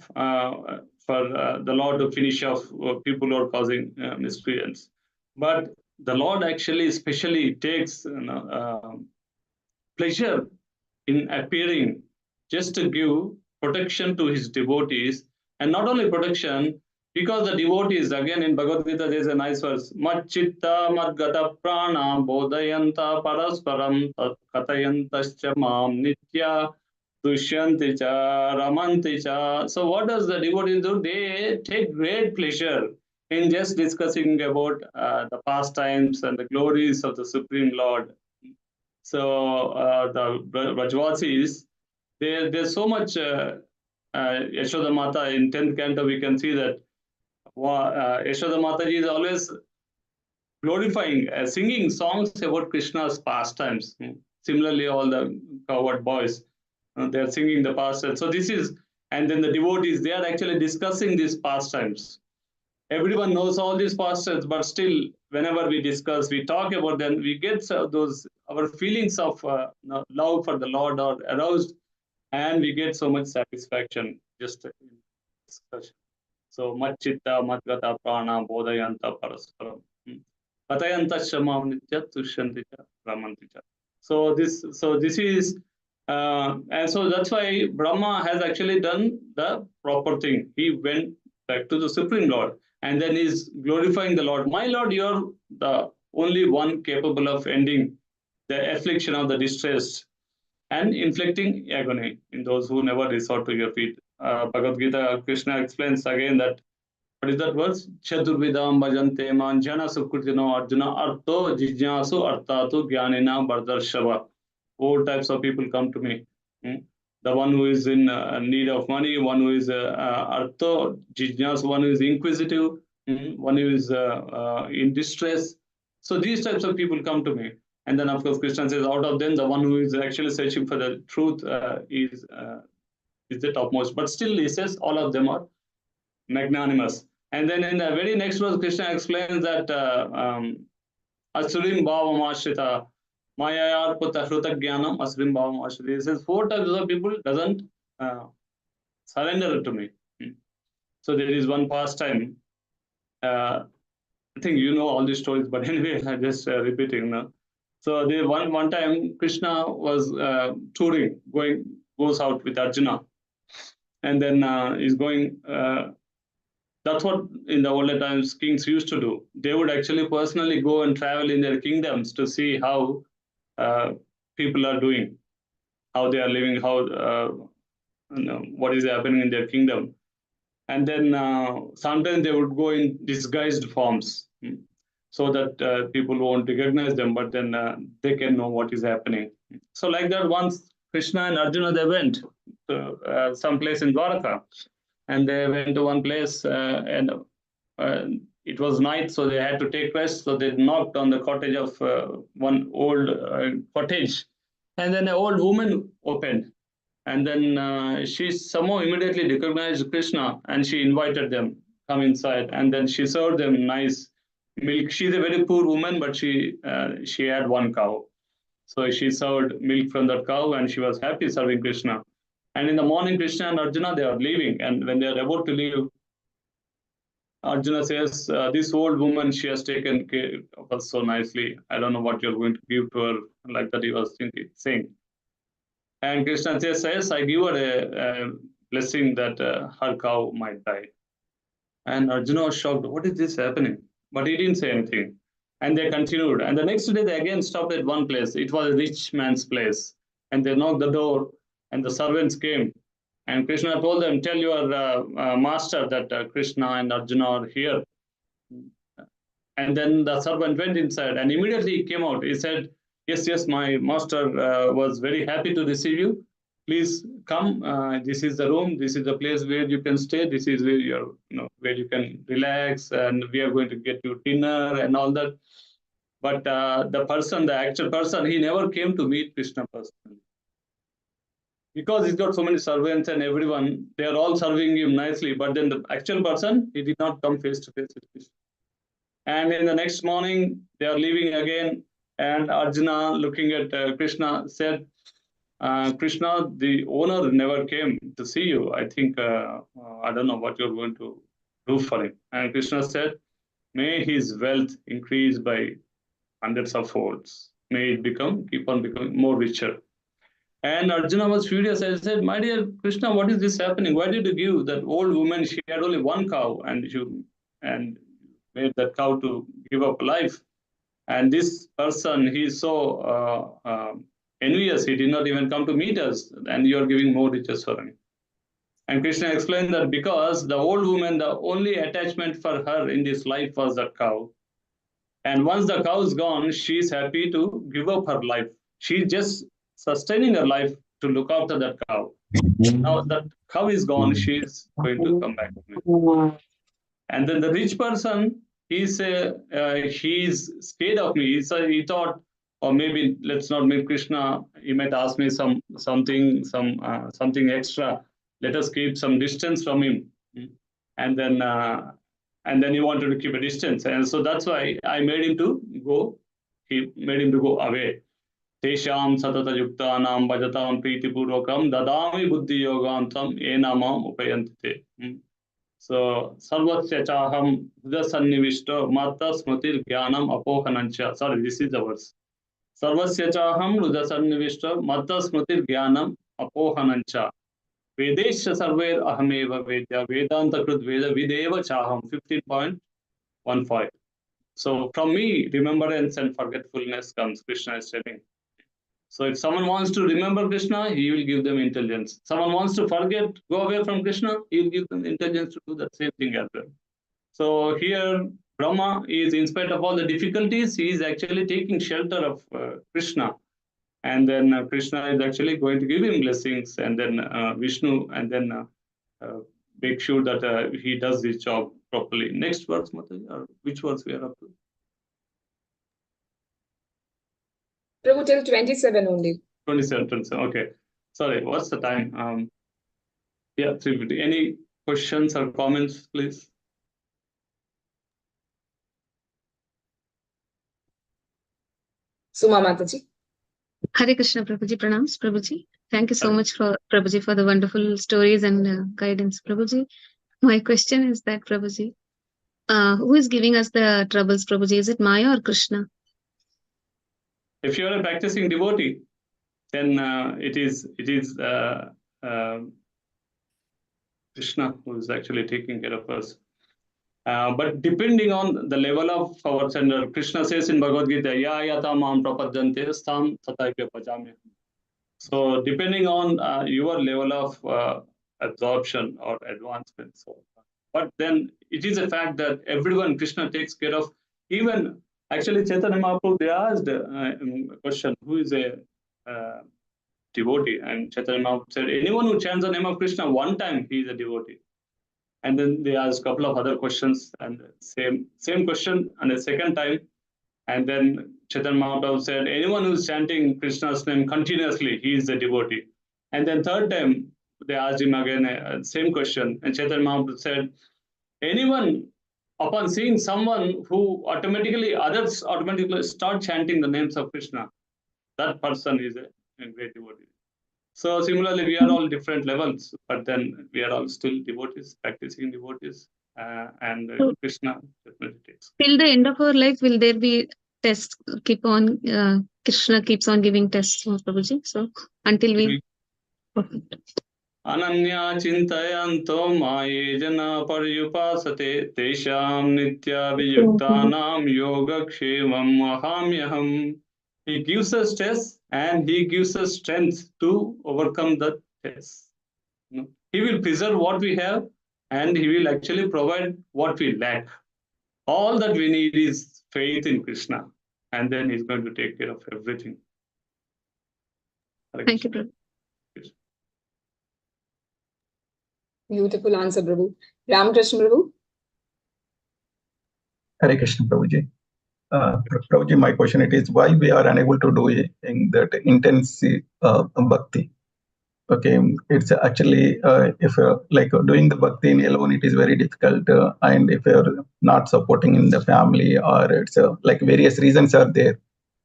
for the Lord to finish off people who are causing miscreants. But the Lord actually especially takes pleasure in appearing just to give protection to his devotees, and not only protection, because the devotees, again in Bhagavad Gita, there's a nice verse, Madchitta Madgata Prana Bodhayanta Parasparam Katayantascha Mam Nitya Dushyanti Cha Ramanti Cha. So what does the devotees do? They take great pleasure in just discussing about the pastimes and the glories of the Supreme Lord. So the Brajvasis, there's so much Yashoda Mata in 10th canto. We can see that Yashoda Mataji is always glorifying, singing songs about Krishna's pastimes. Similarly, all the cowherd boys, they're singing the pastimes. So this is, and then the devotees, they are actually discussing these pastimes. Everyone knows all these pastimes, but still, whenever we discuss, we talk about them, we get those, our feelings of love for the Lord are aroused, and we get so much satisfaction just in discussion. So, Madchitta, Madgata, Prana, Bodhayanta, Parasparam. Katayanta Shamam Nitya, Tushyanticha, Ramanticha. So this is, and so that's why Brahma has actually done the proper thing. He went back to the Supreme Lord, and then he's glorifying the Lord. My Lord, you're the only one capable of ending the affliction of the distressed and inflicting agony in those who never resort to your feet. Bhagavad Gita, Krishna explains again that, what is that verse? Chaturvidam bhajante man jana sukrutino arjuna artho jijnasu artatu jnanina bardarshava. 4 types of people come to me. The one who is in need of money, one who is artho jijnasu, one who is inquisitive, one who is in distress. So these types of people come to me. And then, of course, Krishna says, out of them, the one who is actually searching for the truth is the topmost. But still, he says, all of them are magnanimous. And then in the very next verse, Krishna explains that Asurim Bhavam Ashrita, Mayayar Putta Hruta Jnanam, Asurim Bhavam Ashrita. He says 4 types of people doesn't surrender to me. So there is one pastime. I think you know all these stories, but anyway, I'm just repeating now. So the one time Krishna was touring, goes out with Arjuna, and then he's going. That's what in the older times kings used to do. They would actually personally go and travel in their kingdoms to see how people are doing, how they are living, how what is happening in their kingdom. And then sometimes they would go in disguised forms so that people won't recognize them, but then they can know what is happening. So like that, once Krishna and Arjuna, they went to some place in Dwaraka. And they went to one place and it was night, so they had to take rest. So they knocked on the cottage of one old cottage. And then an old woman opened. And then she somehow immediately recognized Krishna, and she invited them, come inside. And then she served them nice milk. She's a very poor woman, but she had one cow. So she served milk from that cow, and she was happy serving Krishna. And in the morning, Krishna and Arjuna, they are leaving. And when they are about to leave, Arjuna says, this old woman, she has taken care of us so nicely. I don't know what you're going to give to her. Like that he was saying. And Krishna says, I give her a blessing that her cow might die. And Arjuna was shocked. What is this happening? But he didn't say anything. And they continued. And the next day, they again stopped at one place. It was a rich man's place. And they knocked the door. And the servants came, And Krishna told them, tell your master that Krishna and Arjuna are here. And then the servant went inside, and immediately he came out. He said, yes, my master was very happy to receive you. Please come. This is the room. This is the place where you can stay. This is where where you can relax, and we are going to get you dinner and all that. But the actual person, he never came to meet Krishna personally. Because he's got so many servants and everyone, they are all serving him nicely. But then the actual person, he did not come face to face with Krishna. And in the next morning, they are leaving again. And Arjuna, looking at Krishna, said, Krishna, the owner never came to see you. I think, I don't know what you're going to do for him. And Krishna said, may his wealth increase by hundreds of folds. May it keep on becoming more richer. And Arjuna was furious and said, my dear Krishna, what is this happening? Why did you give that old woman? She had only one cow, and you made that cow to give up life. And this person, he's so envious, he did not even come to meet us, and you are giving more riches for him. And Krishna explained that because the old woman, the only attachment for her in this life was the cow. And once the cow is gone, she is happy to give up her life. She's just sustaining her life to look after that cow. Now that cow is gone, she is going to come back to me. And then the rich person, he's scared of me. He thought, or maybe let's not meet Krishna. He might ask me something extra. Let us keep some distance from him. And then he wanted to keep a distance, and so that's why I made him to go. He made him to go away. Tesham satata yuktanam bhajatam pritipurvakam dadami buddhi yogantam enamam upayantite. So sarvasya chaham hridasannivishto matta smritir jnanam apohanancha. Sorry, this is the verse. Sarvasya chaham hridasannivishto matta smritir jnanam apohanancha. Vedesha sarver ahameva vedya vedanta krut veda videva chaham. 15.15. So from me, remembrance and forgetfulness comes, Krishna is telling. So if someone wants to remember Krishna, he will give them intelligence. Someone wants to forget, go away from Krishna, he will give them intelligence to do that same thing as well. So here, Brahma is, in spite of all the difficulties, he is actually taking shelter of Krishna. And then Krishna is actually going to give him blessings, and then Vishnu, and then make sure that he does his job properly. Next verse, Mataji, or which verse we are up to? Prabhu, till 27 only. 27, okay. Sorry, what's the time? Yeah, 3:50. Any questions or comments, please? Suma Mataji. Hare Krishna, Prabhuji. Pranams, Prabhuji. Thank you so much for Prabhuji for the wonderful stories and guidance, Prabhuji. My question is that, Prabhuji, who is giving us the troubles, Prabhuji? Is it Maya or Krishna? If you are a practicing devotee, then it is Krishna who is actually taking care of us. But depending on the level of our sender, Krishna says in Bhagavad Gita, Ya yata mam prapadyante stam tathaipya pajami. So depending on your level of absorption or advancement. So, but then it is a fact that everyone Krishna takes care of. Even actually Chaitanya Mahaprabhu, they asked a question, who is a devotee? And Chaitanya Mahaprabhu said, anyone who chants the name of Krishna one time, he is a devotee. And then they asked a couple of other questions, and same question, and a second time. And then Chaitanya Mahaprabhu said, anyone who is chanting Krishna's name continuously, he is a devotee. And then third time, they asked him again, same question. And Chaitanya Mahaprabhu said, anyone, upon seeing someone who others automatically start chanting the names of Krishna, that person is a great devotee. So similarly, we are all different levels, but then we are all still devotees, practicing devotees, and Krishna definitely takes. Till the end of our life, will there be tests? Krishna keeps on giving tests, Prabhuji. So until we. Ananya chintayanto maye jana paryupasate tesham nitya viyuktanam yogakshemam ahamyaham. He gives us tests and he gives us strength to overcome the tests. He will preserve what we have, and He will actually provide what we lack. All that we need is faith in Krishna, and then He's going to take care of everything. Thank you, Prabhu. Beautiful answer, Prabhu. Ramakrishna Prabhu. Hare Krishna, Prabhuji. Prabhuji, my question it is why we are unable to do it in that intense bhakti. Okay, it's actually if like doing the bhakti alone, it is very difficult, and if you're not supporting in the family, or it's like various reasons are there.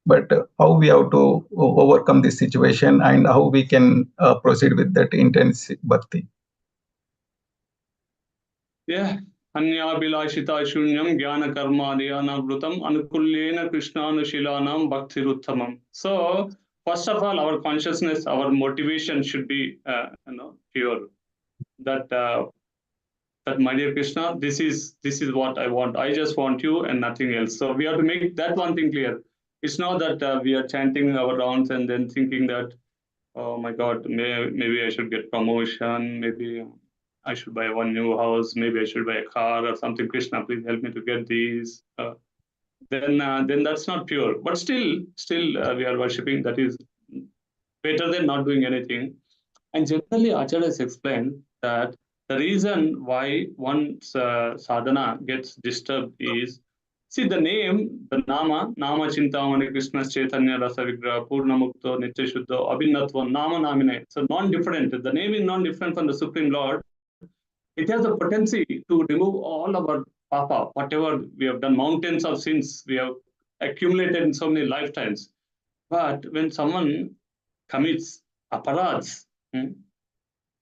But how we have to overcome this situation, and how we can proceed with that intense bhakti. Yeah. Anyabhilashita shunyam jnana karma dhyana-vrutam anukulyena krishnanushilanam bhaktiruttamam. So, first of all, our consciousness, our motivation should be pure. That my dear Krishna, this is what I want. I just want you and nothing else. So we have to make that one thing clear. It's not that we are chanting our rounds and then thinking that, oh my God, maybe I should get promotion, maybe I should buy one new house, maybe I should buy a car or something. Krishna, please help me to get these. Then that's not pure. But still we are worshipping. That is better than not doing anything. And generally, Acharya has explained that the reason why one's sadhana gets disturbed is, see the name, the nama Chintamani Krishna Chaitanya Rasa Vigraha Purna Mukto Nitya Shuddha Abhinatva Nama Namine. So non-different. The name is non-different from the Supreme Lord. It has the potency to remove all our papa, whatever we have done, mountains of sins we have accumulated in so many lifetimes. But when someone commits aparads,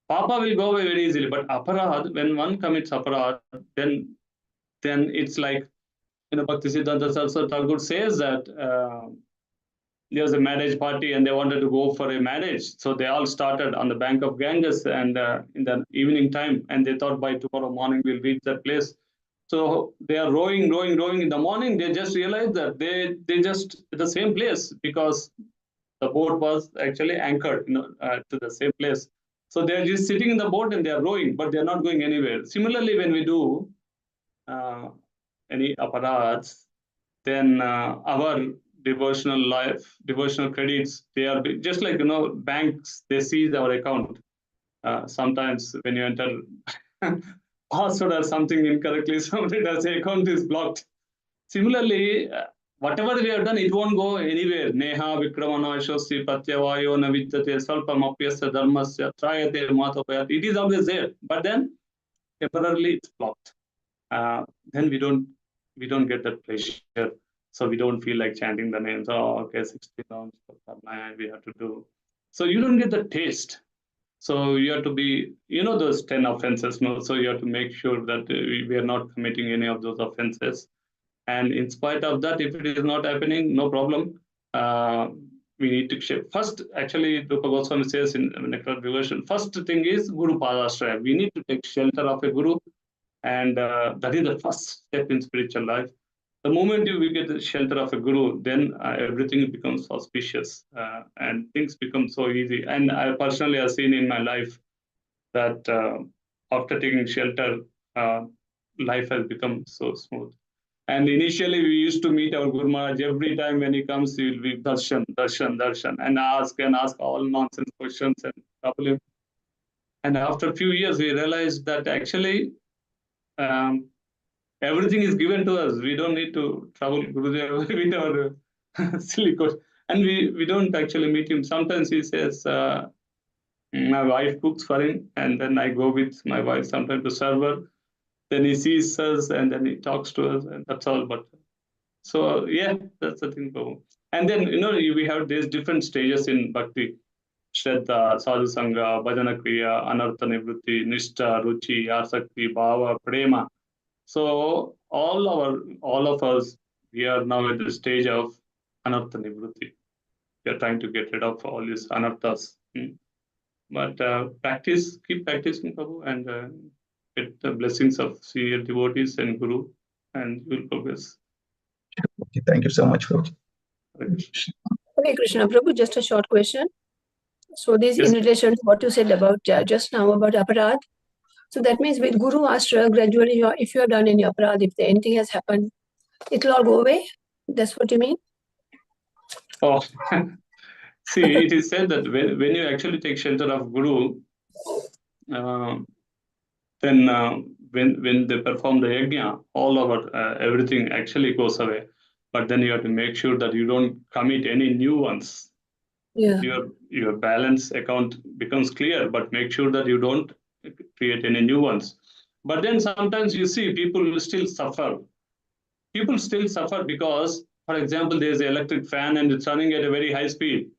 papa will go away very easily. But aparad, when one commits aparad, then it's like, Bhaktisiddhanta Saraswati Thakur says that there was a marriage party and they wanted to go for a marriage. So they all started on the bank of Ganges and in the evening time, and they thought by tomorrow morning we'll reach that place. So they are rowing in the morning. They just realized that they just at the same place because the boat was actually anchored to the same place. So they're just sitting in the boat and they're rowing, but they're not going anywhere. Similarly, when we do any aparads, then our devotional life, devotional credits, they are just like, banks, they seize our account. Sometimes when you enter password or something incorrectly, somebody does say account is blocked. Similarly, whatever we have done, it won't go anywhere. Neha Vikramana Shosi Patyavayo Navitate Salpamapyasya Dharmasya Trayate Matapayat. It is always there, but then temporarily it's blocked. Then we don't get that pleasure. So we don't feel like chanting the names. Oh, okay, 16 rounds we have to do. So you don't get the taste. So you have to be, those 10 offenses. So you have to make sure that we are not committing any of those offenses. And in spite of that, if it is not happening, no problem. We need to shift. First, actually, Rupa Goswami says in Nectar Devotion, first thing is Guru Padashraya. We need to take shelter of a Guru. And that is the first step in spiritual life. The moment we get the shelter of a Guru, then everything becomes auspicious and things become so easy. And I personally have seen in my life that after taking shelter, life has become so smooth. And initially, we used to meet our Guru Maharaj every time when he comes, he will be darshan, and ask all nonsense questions and trouble him. And after a few years, we realized that actually everything is given to us. We don't need to trouble Gurudev with our silly question. And we don't actually meet him. Sometimes he says, my wife cooks for him, and then I go with my wife sometimes to serve her. Then he sees us, and then he talks to us, and that's all. But so, yeah, that's the thing. And then, we have these different stages in Bhakti. Shraddha, Sadhu Sangha, Bhajana Kriya, Anartha Nivrutti, Nishtha, Ruchi, Asakti, Bhava, Prema. So all of us, we are now at the stage of Anartha Nivrutti. We are trying to get rid of all these anarthas. But keep practicing, Prabhu, and get the blessings of senior devotees and Guru, and you will progress. Okay, thank you so much, Prabhu. Hare Krishna, Prabhu, just a short question. So this Yes. in relation to what you said about just now about aparad. So that means with Guru Ashra, gradually, if you have done any aparad, if anything has happened, it will all go away. That's what you mean? Oh, see, it is said that when you actually take shelter of Guru, then when they perform the yajna, all over everything actually goes away. But then you have to make sure that you don't commit any new ones. Yeah. Your balance account becomes clear, but make sure that you don't create any new ones. But then sometimes you see people will still suffer. People still suffer because, for example, there's an electric fan and it's running at a very high speed.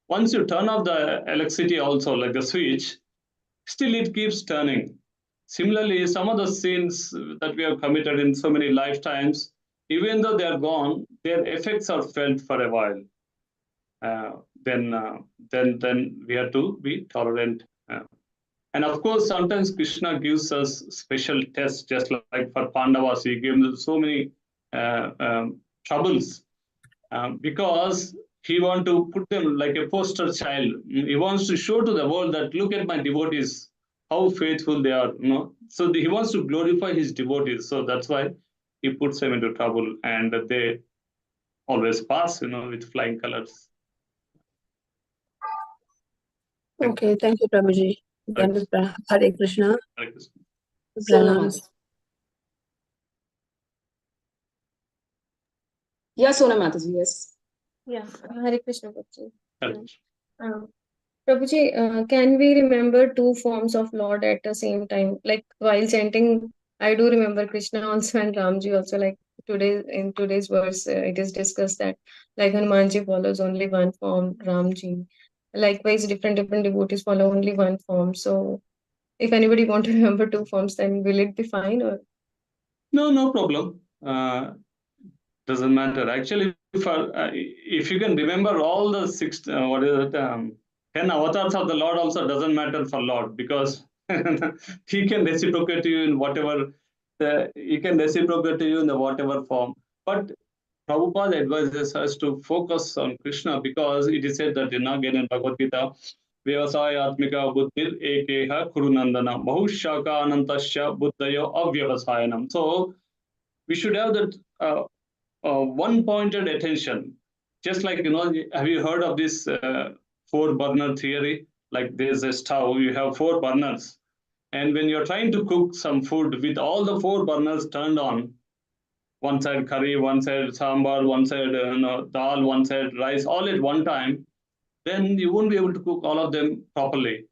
Once you turn off the electricity also, like the switch, still it keeps turning. Similarly, some of the sins that we have committed in so many lifetimes, even though they are gone, their effects are felt for a while. Then we have to be tolerant. And of course, sometimes Krishna gives us special tests, just like for Pandavas, he gave them so many troubles because he wants to put them like a poster child. He wants to show to the world that look at my devotees, how faithful they are. So he wants to glorify his devotees. So that's why he puts them into trouble, and they always pass, with flying colors. Okay, thank you, Prabhuji. Then Hare Krishna. Hare Krishna. Pranams. Yeah, Sona Mataji, yes. Yeah, Hare Krishna, Prabhuji. Hare Krishna. Prabhuji, can we remember two forms of Lord at the same time? Like while chanting, I do remember Krishna also and Ramji also. Like in today's verse, it is discussed that like Hanumanji follows only one form, Ramji. Likewise, different devotees follow only one form. So, if anybody want to remember two forms, then will it be fine or? No problem. Doesn't matter. Actually, if you can remember all the 10 avatars of the Lord, also doesn't matter for Lord, because he can reciprocate to you in whatever he can reciprocate to you in the whatever form. But Prabhupada advises us to focus on Krishna, because it is said that again in Bhagavad Gita, Vyavasayatmika buddhir ekeha kurunandana bahushaka anantasya buddhayo avyavasayanam. So we should have that one-pointed attention. Just like, have you heard of this four-burner theory? Like there's a stove, you have four burners. And when you're trying to cook some food with all the four burners turned on, one side curry, one side sambar, one side dal, one side rice, all at one time, then you won't be able to cook all of them properly.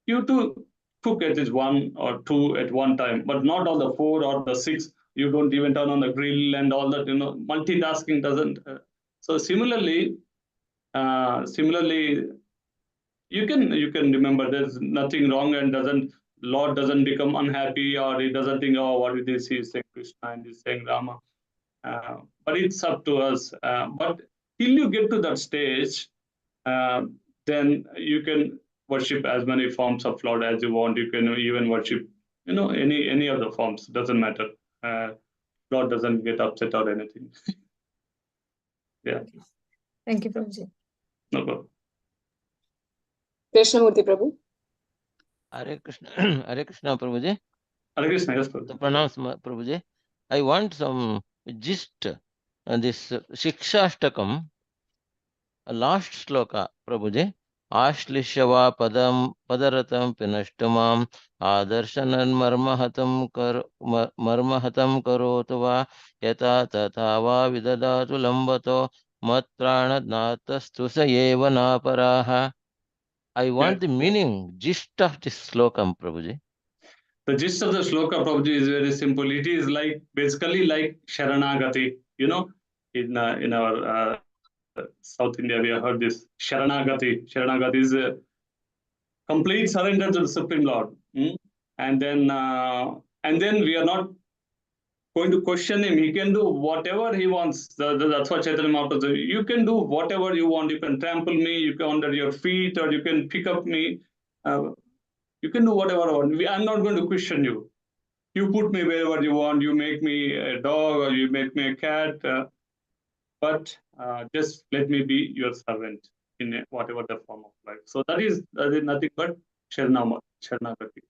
You have to cook at least one or two at one time, but not all the four or the six. You don't even turn on the grill and all that. Multitasking doesn't. So similarly, you can remember there's nothing wrong, and Lord doesn't become unhappy, or he doesn't think, oh, what is this? He's saying Krishna and he's saying Rama. But it's up to us. But till you get to that stage, then you can worship as many forms of Lord as you want. You can even worship, any of the forms. Doesn't matter. Lord doesn't get upset or anything. Yeah. Thank you, Prabhuji. No problem. Krishnamurti Prabhu. Hare Krishna, Hare Krishna, Prabhuji. Hare Krishna, yes, Prabhuji. Pranams, Prabhuji. I want some gist. This Shikshashtakam, last sloka, Prabhuji. Ashlishyava padaratam pinashtamam adarshanan marmahatam karotva yata tatava vidadatu lambato matpranadnatastu sayeva naparaha. I want the meaning, gist of this slokam, Prabhuji. The gist of the shloka, Prabhuji, is very simple. It is basically like Sharanagati. In our South India, we have heard this Sharanagati. Sharanagati is a complete surrender to the Supreme Lord. And then we are not going to question him. He can do whatever he wants. That's what Chaitanya Mahaprabhu said. You can do whatever you want. You can trample me, you can under your feet, or you can pick up me. You can do whatever I want. I'm not going to question you. You put me wherever you want. You make me a dog or you make me a cat. But just let me be your servant. in whatever the form of life. So that is nothing but Sharanagati,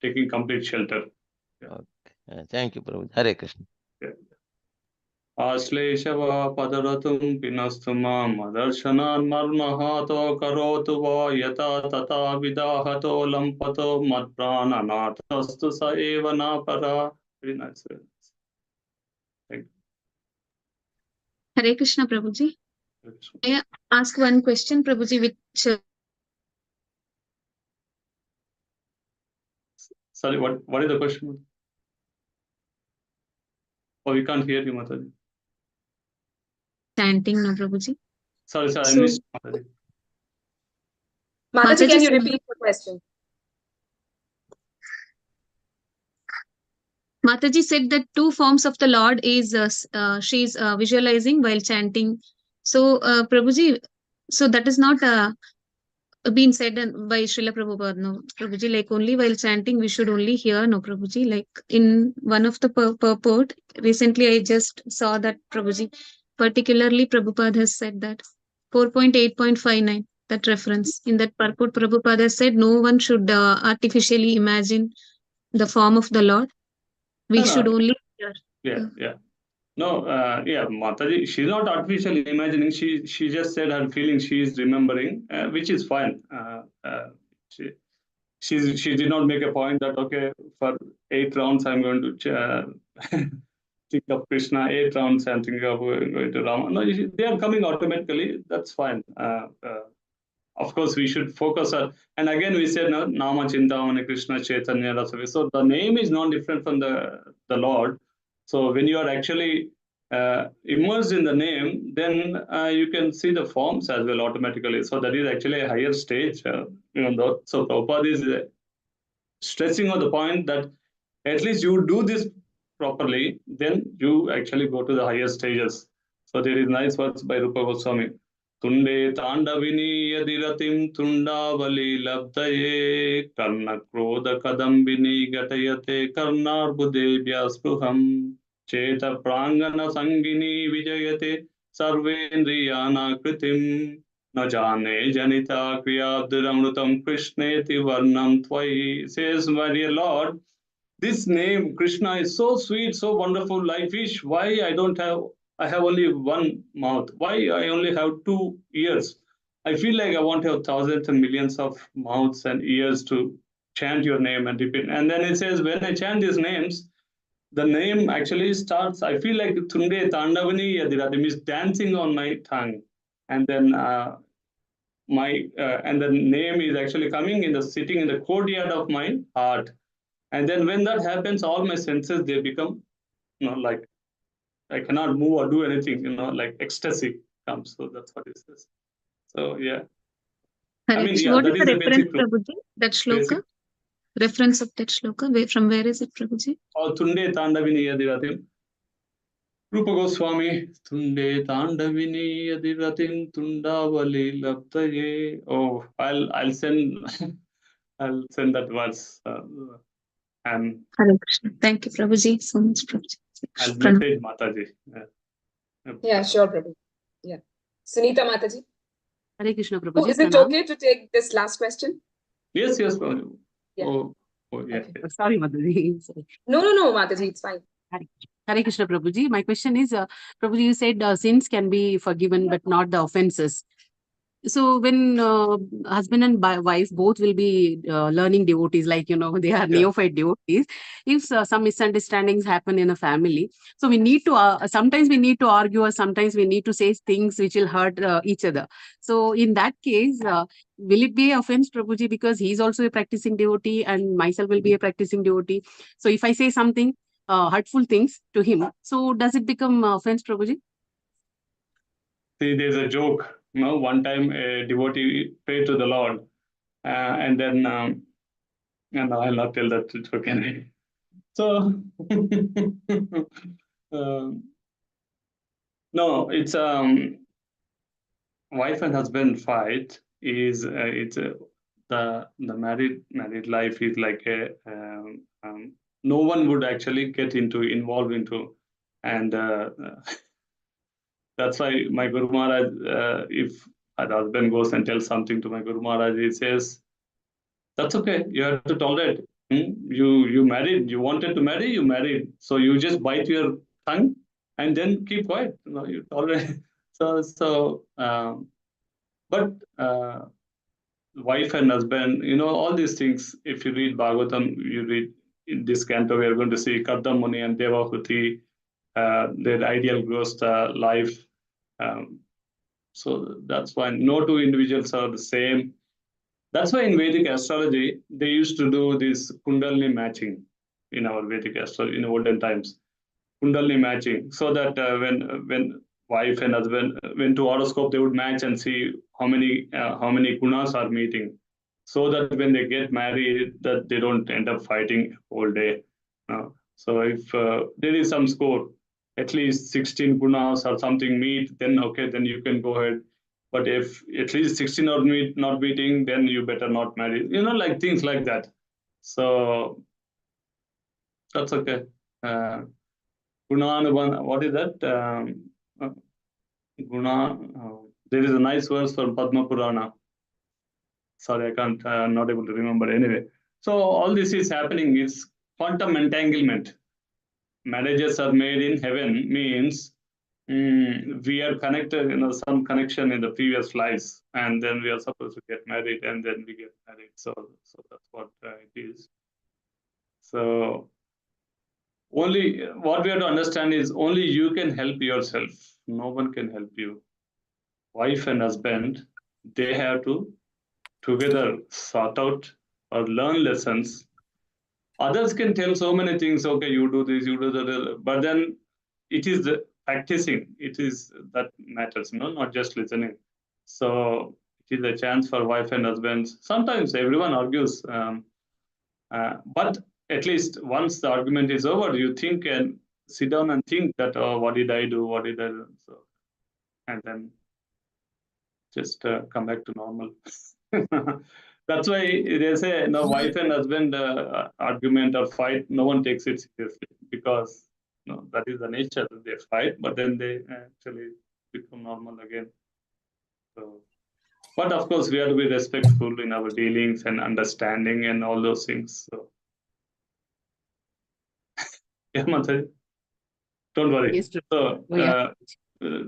taking complete shelter. Okay. Thank you, Prabhuji. Hare Krishna. Ashleshava padaratum pinastuma madarshanan marmahato karotu va yata tata vidahato lampato madprananatastu sa eva napara. Very nice. Thank you. Hare Krishna, Prabhuji. May I ask one question, Prabhuji, which Sorry, what is the question? Oh, we can't hear you, Mataji. chanting, no, Prabhuji. Sorry, I So- missed Mataji. Mataji, can you said- repeat the question? Mataji said that two forms of the Lord is she's visualizing while chanting. So, Prabhuji, so that is not been said by Srila Prabhupada, no, Prabhuji, like only while chanting we should only hear, no, Prabhuji, like in one of the purport, recently I just saw that, Prabhuji, particularly Prabhupada has said that 4.8.59, that reference, in that purport Prabhupada has said no one should artificially imagine the form of the Lord. We should only hear. Yeah. No, Mataji, she's not artificially imagining. She just said her feeling. She is remembering, which is fine. She did not make a point that okay, for 8 rounds I'm going to think of Krishna. 8 rounds I'm thinking of going to Rama. No, they are coming automatically. That's fine. Of course, we should focus on. And again, we said no, Nama Chintamani Krishna Chaitanya Rasavi. So the name is not different from the Lord. So when you are actually immersed in the name, then you can see the forms as well automatically. So that is actually a higher stage. So Prabhupada is stressing on the point that at least you do this properly, then you actually go to the higher stages. So there is nice words by Rupa Goswami. Tunde Tandavini Yadiratim Tundavali Labdaye Karna Krodha Kadambini Gatayate Karnarbudebhya Spruham Cheta Prangana Sangini Vijayate Sarvendriyana Kritim Najane Janita Kriyabdiramrutam Krishneti Varnam Tvai. Says, my dear Lord, this name Krishna is so sweet, so wonderful. I wish why I have only one mouth. Why I only have 2 ears? I feel like I want to have thousands and millions of mouths and ears to chant your name and repeat. And then it says, when I chant these names, the name actually starts, I feel like Tunde Tandavani Yadiratim is dancing on my tongue. And then and the name is actually sitting in the courtyard of my heart. And then when that happens, all my senses, they become, like I cannot move or do anything, like ecstasy comes. So that's what it says. So yeah. What that is is the the reference, basic truth. Prabhuji? That shloka? Basic. Reference of that shloka? From where is it, Prabhuji? Oh, Tunde Tandavini Yadiratim. Rupa Goswami, Tunde Tandavini Yadiratim Tundavali Labtaye. Oh, I'll send I'll send that verse. And Hare Krishna. Thank you, Prabhuji, so much, Prabhuji. I'll message Mataji. Yeah, sure, Prabhu. Yeah. Sunita Mataji. Hare Krishna, Oh, Prabhuji. is it okay to take this last question? Yes, Prabhuji. Yeah. Oh, yeah. Okay. Yes. Sorry, Mataji. Sorry. No, Mataji, it's fine. Hare Krishna, Prabhuji. My question is, Prabhuji, you said sins can be forgiven, but not the offenses. So when husband and wife both will be learning devotees, like, they are neophyte devotees, if some misunderstandings happen in a family, so we need to, sometimes we need to argue, or sometimes we need to say things which will hurt each other. So in that case, will it be offense, Prabhuji, because he's also a practicing devotee and myself will be a practicing devotee. So if I say something, hurtful things to him, so does it become offense, Prabhuji? See, there's a joke. One time a devotee prayed to the Lord, and then, and I'll not tell that joke anyway. So, no, it's wife and husband fight is the married life is like a no one would actually get involved into, and that's why my Guru Maharaj, if the husband goes and tells something to my Guru Maharaj, he says, that's okay, you have to tolerate. You married, you wanted to marry, you married. So you just bite your tongue and then keep quiet. You tolerate. But wife and husband, all these things, if you read Bhagavatam, you read in this canto, we are going to see Kardam Muni and Devahuti, their ideal ghost life. So that's why no two individuals are the same. That's why in Vedic astrology, they used to do this Kundalini matching in our Vedic astrology in olden times. Kundalini matching, so that when wife and husband went to horoscope, they would match and see how many gunas are meeting, so that when they get married, that they don't end up fighting all day. So if there is some score, at least 16 gunas or something meet, then okay, then you can go ahead. But if at least 16 are not meeting, then you better not marry. Like things like that. So that's okay. Guna, what is that? Guna. There is a nice verse from Padma Purana. Sorry, I can't. I'm not able to remember anyway. So all this is happening. It's quantum entanglement. Marriages are made in heaven means we are connected. Some connection in the previous lives, and then we are supposed to get married, and then we get married. So that's what it is. So. Only what we have to understand is only you can help yourself. No one can help you. Wife and husband, they have to together sort out or learn lessons. Others can tell so many things. Okay, you do this, you do that, but then it is the practicing. It is that matters, not just listening. So it is a chance for wife and husbands. Sometimes everyone argues, but at least once the argument is over, you think and sit down and think that, oh, what did I do? What did I do? So, and then just come back to normal. That's why they say, wife and husband argument or fight, no one takes it seriously, because that is the nature. They fight, but then they actually become normal again. So, but of course, we have to be respectful in our dealings and understanding and all those things. So. Yeah, Mataji. Don't worry. Yes, so,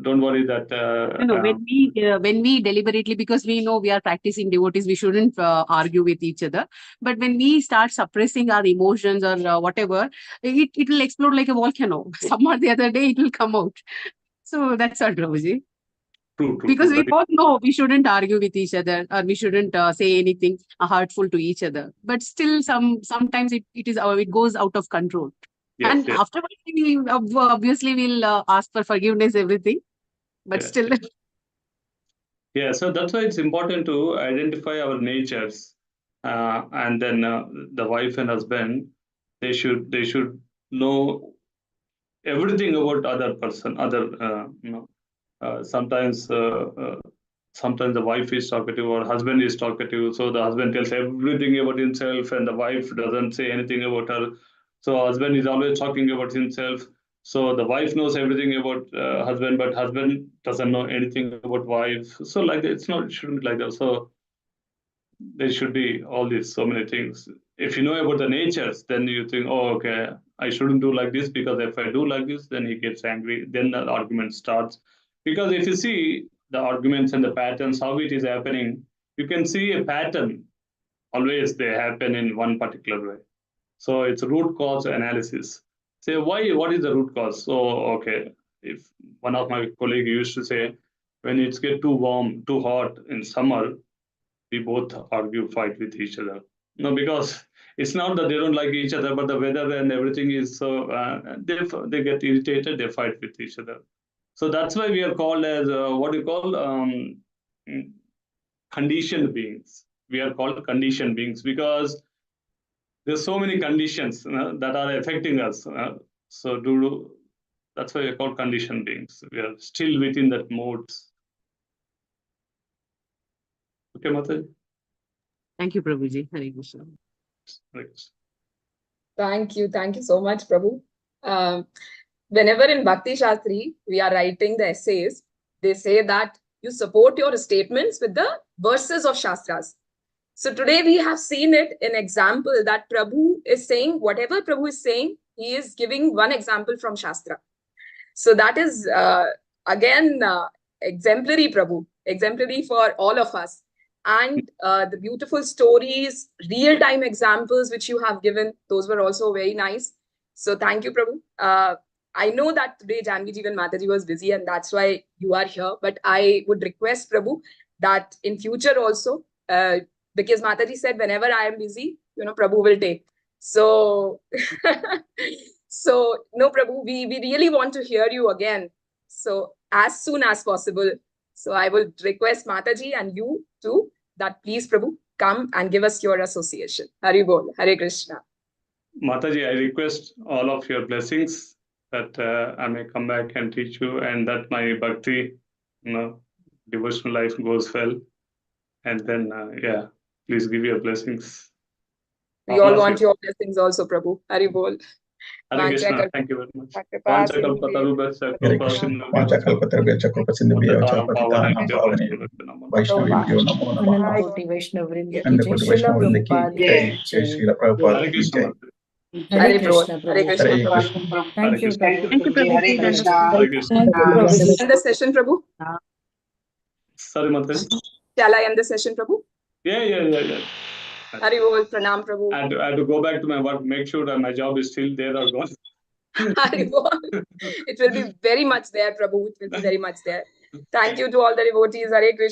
don't worry that. When we deliberately, because we know we are practicing devotees, we shouldn't argue with each other. But when we start suppressing our emotions or whatever, it will explode like a volcano. Some or the other day, it will come out. So that's our Prabhuji. True. Because we both know we shouldn't argue with each other, or we shouldn't say anything hurtful to each other. But still, sometimes it goes out of control. Yes, and afterwards, we obviously will ask for forgiveness, everything. But still. Yeah, so that's why it's important to identify our natures, and then the wife and husband, they should know everything about other person. Sometimes the wife is talkative or husband is talkative, so the husband tells everything about himself, and the wife doesn't say anything about her. So husband is always talking about himself. So the wife knows everything about husband, but husband doesn't know anything about wife. So like it shouldn't be like that. So there should be all these so many things. If you know about the natures, then you think, oh, okay, I shouldn't do like this, because if I do like this, then he gets angry. Then the argument starts. Because if you see the arguments and the patterns, how it is happening, you can see a pattern. Always they happen in one particular way. So it's root cause analysis. Say, why? What is the root cause? So, okay, if one of my colleagues used to say, when it's get too warm, too hot in summer, we both argue, fight with each other. No, because it's not that they don't like each other, but the weather and everything is so, they get irritated, they fight with each other. So that's why we are called as, what do you call, conditioned beings. We are called conditioned beings because there's so many conditions that are affecting us. So that's why we are called conditioned beings. We are still within that mode. Okay, Mataji? Thank you, Prabhuji. Hare Krishna. Thank you so much, Prabhu. Whenever in Bhakti Shastri we are writing the essays, they say that you support your statements with the verses of Shastras. So today we have seen it in example that Prabhu is saying, whatever Prabhu is saying, he is giving one example from Shastra. So that is again exemplary, Prabhu, exemplary for all of us. And the beautiful stories, real-time examples which you have given, those were also very nice. So thank you, Prabhu. I know that today Janvi Jeevan Mataji was busy and that's why you are here. But I would request, Prabhu, that in future also, because Mataji said, whenever I am busy, Prabhu will take. So, so no, Prabhu, we really want to hear you again. So as soon as possible. So I would request Mataji and you too, that please, Prabhu, come and give us your association. Hari Bol, Hare Krishna. Mataji, I request all of your blessings that I may come back and teach you, and that my bhakti, devotional life goes well. And then, please give your blessings. We all want your blessings also, Prabhu. Hari Bol. Hare Krishna. Thank you very much. Anantakoti Vaishnavrinda ki jai, Srila Prabhupada ki jai. Hare Krishna. Hare Krishna, Hare Prabhu. Krishna. Thank you, Thank you, Prabhu. Prabhuji. Hare Krishna. Hare Krishna. End the session, Prabhu. Sorry, Mataji. Shall I end the session, Prabhu? Yeah. Hari Bol, Pranam, Prabhu. I had to go back to my work, make sure that my job is still there or gone. Hari Bol. It will be very much there, Prabhu. It will be very much there. Thank you to all the devotees. Hare Krishna.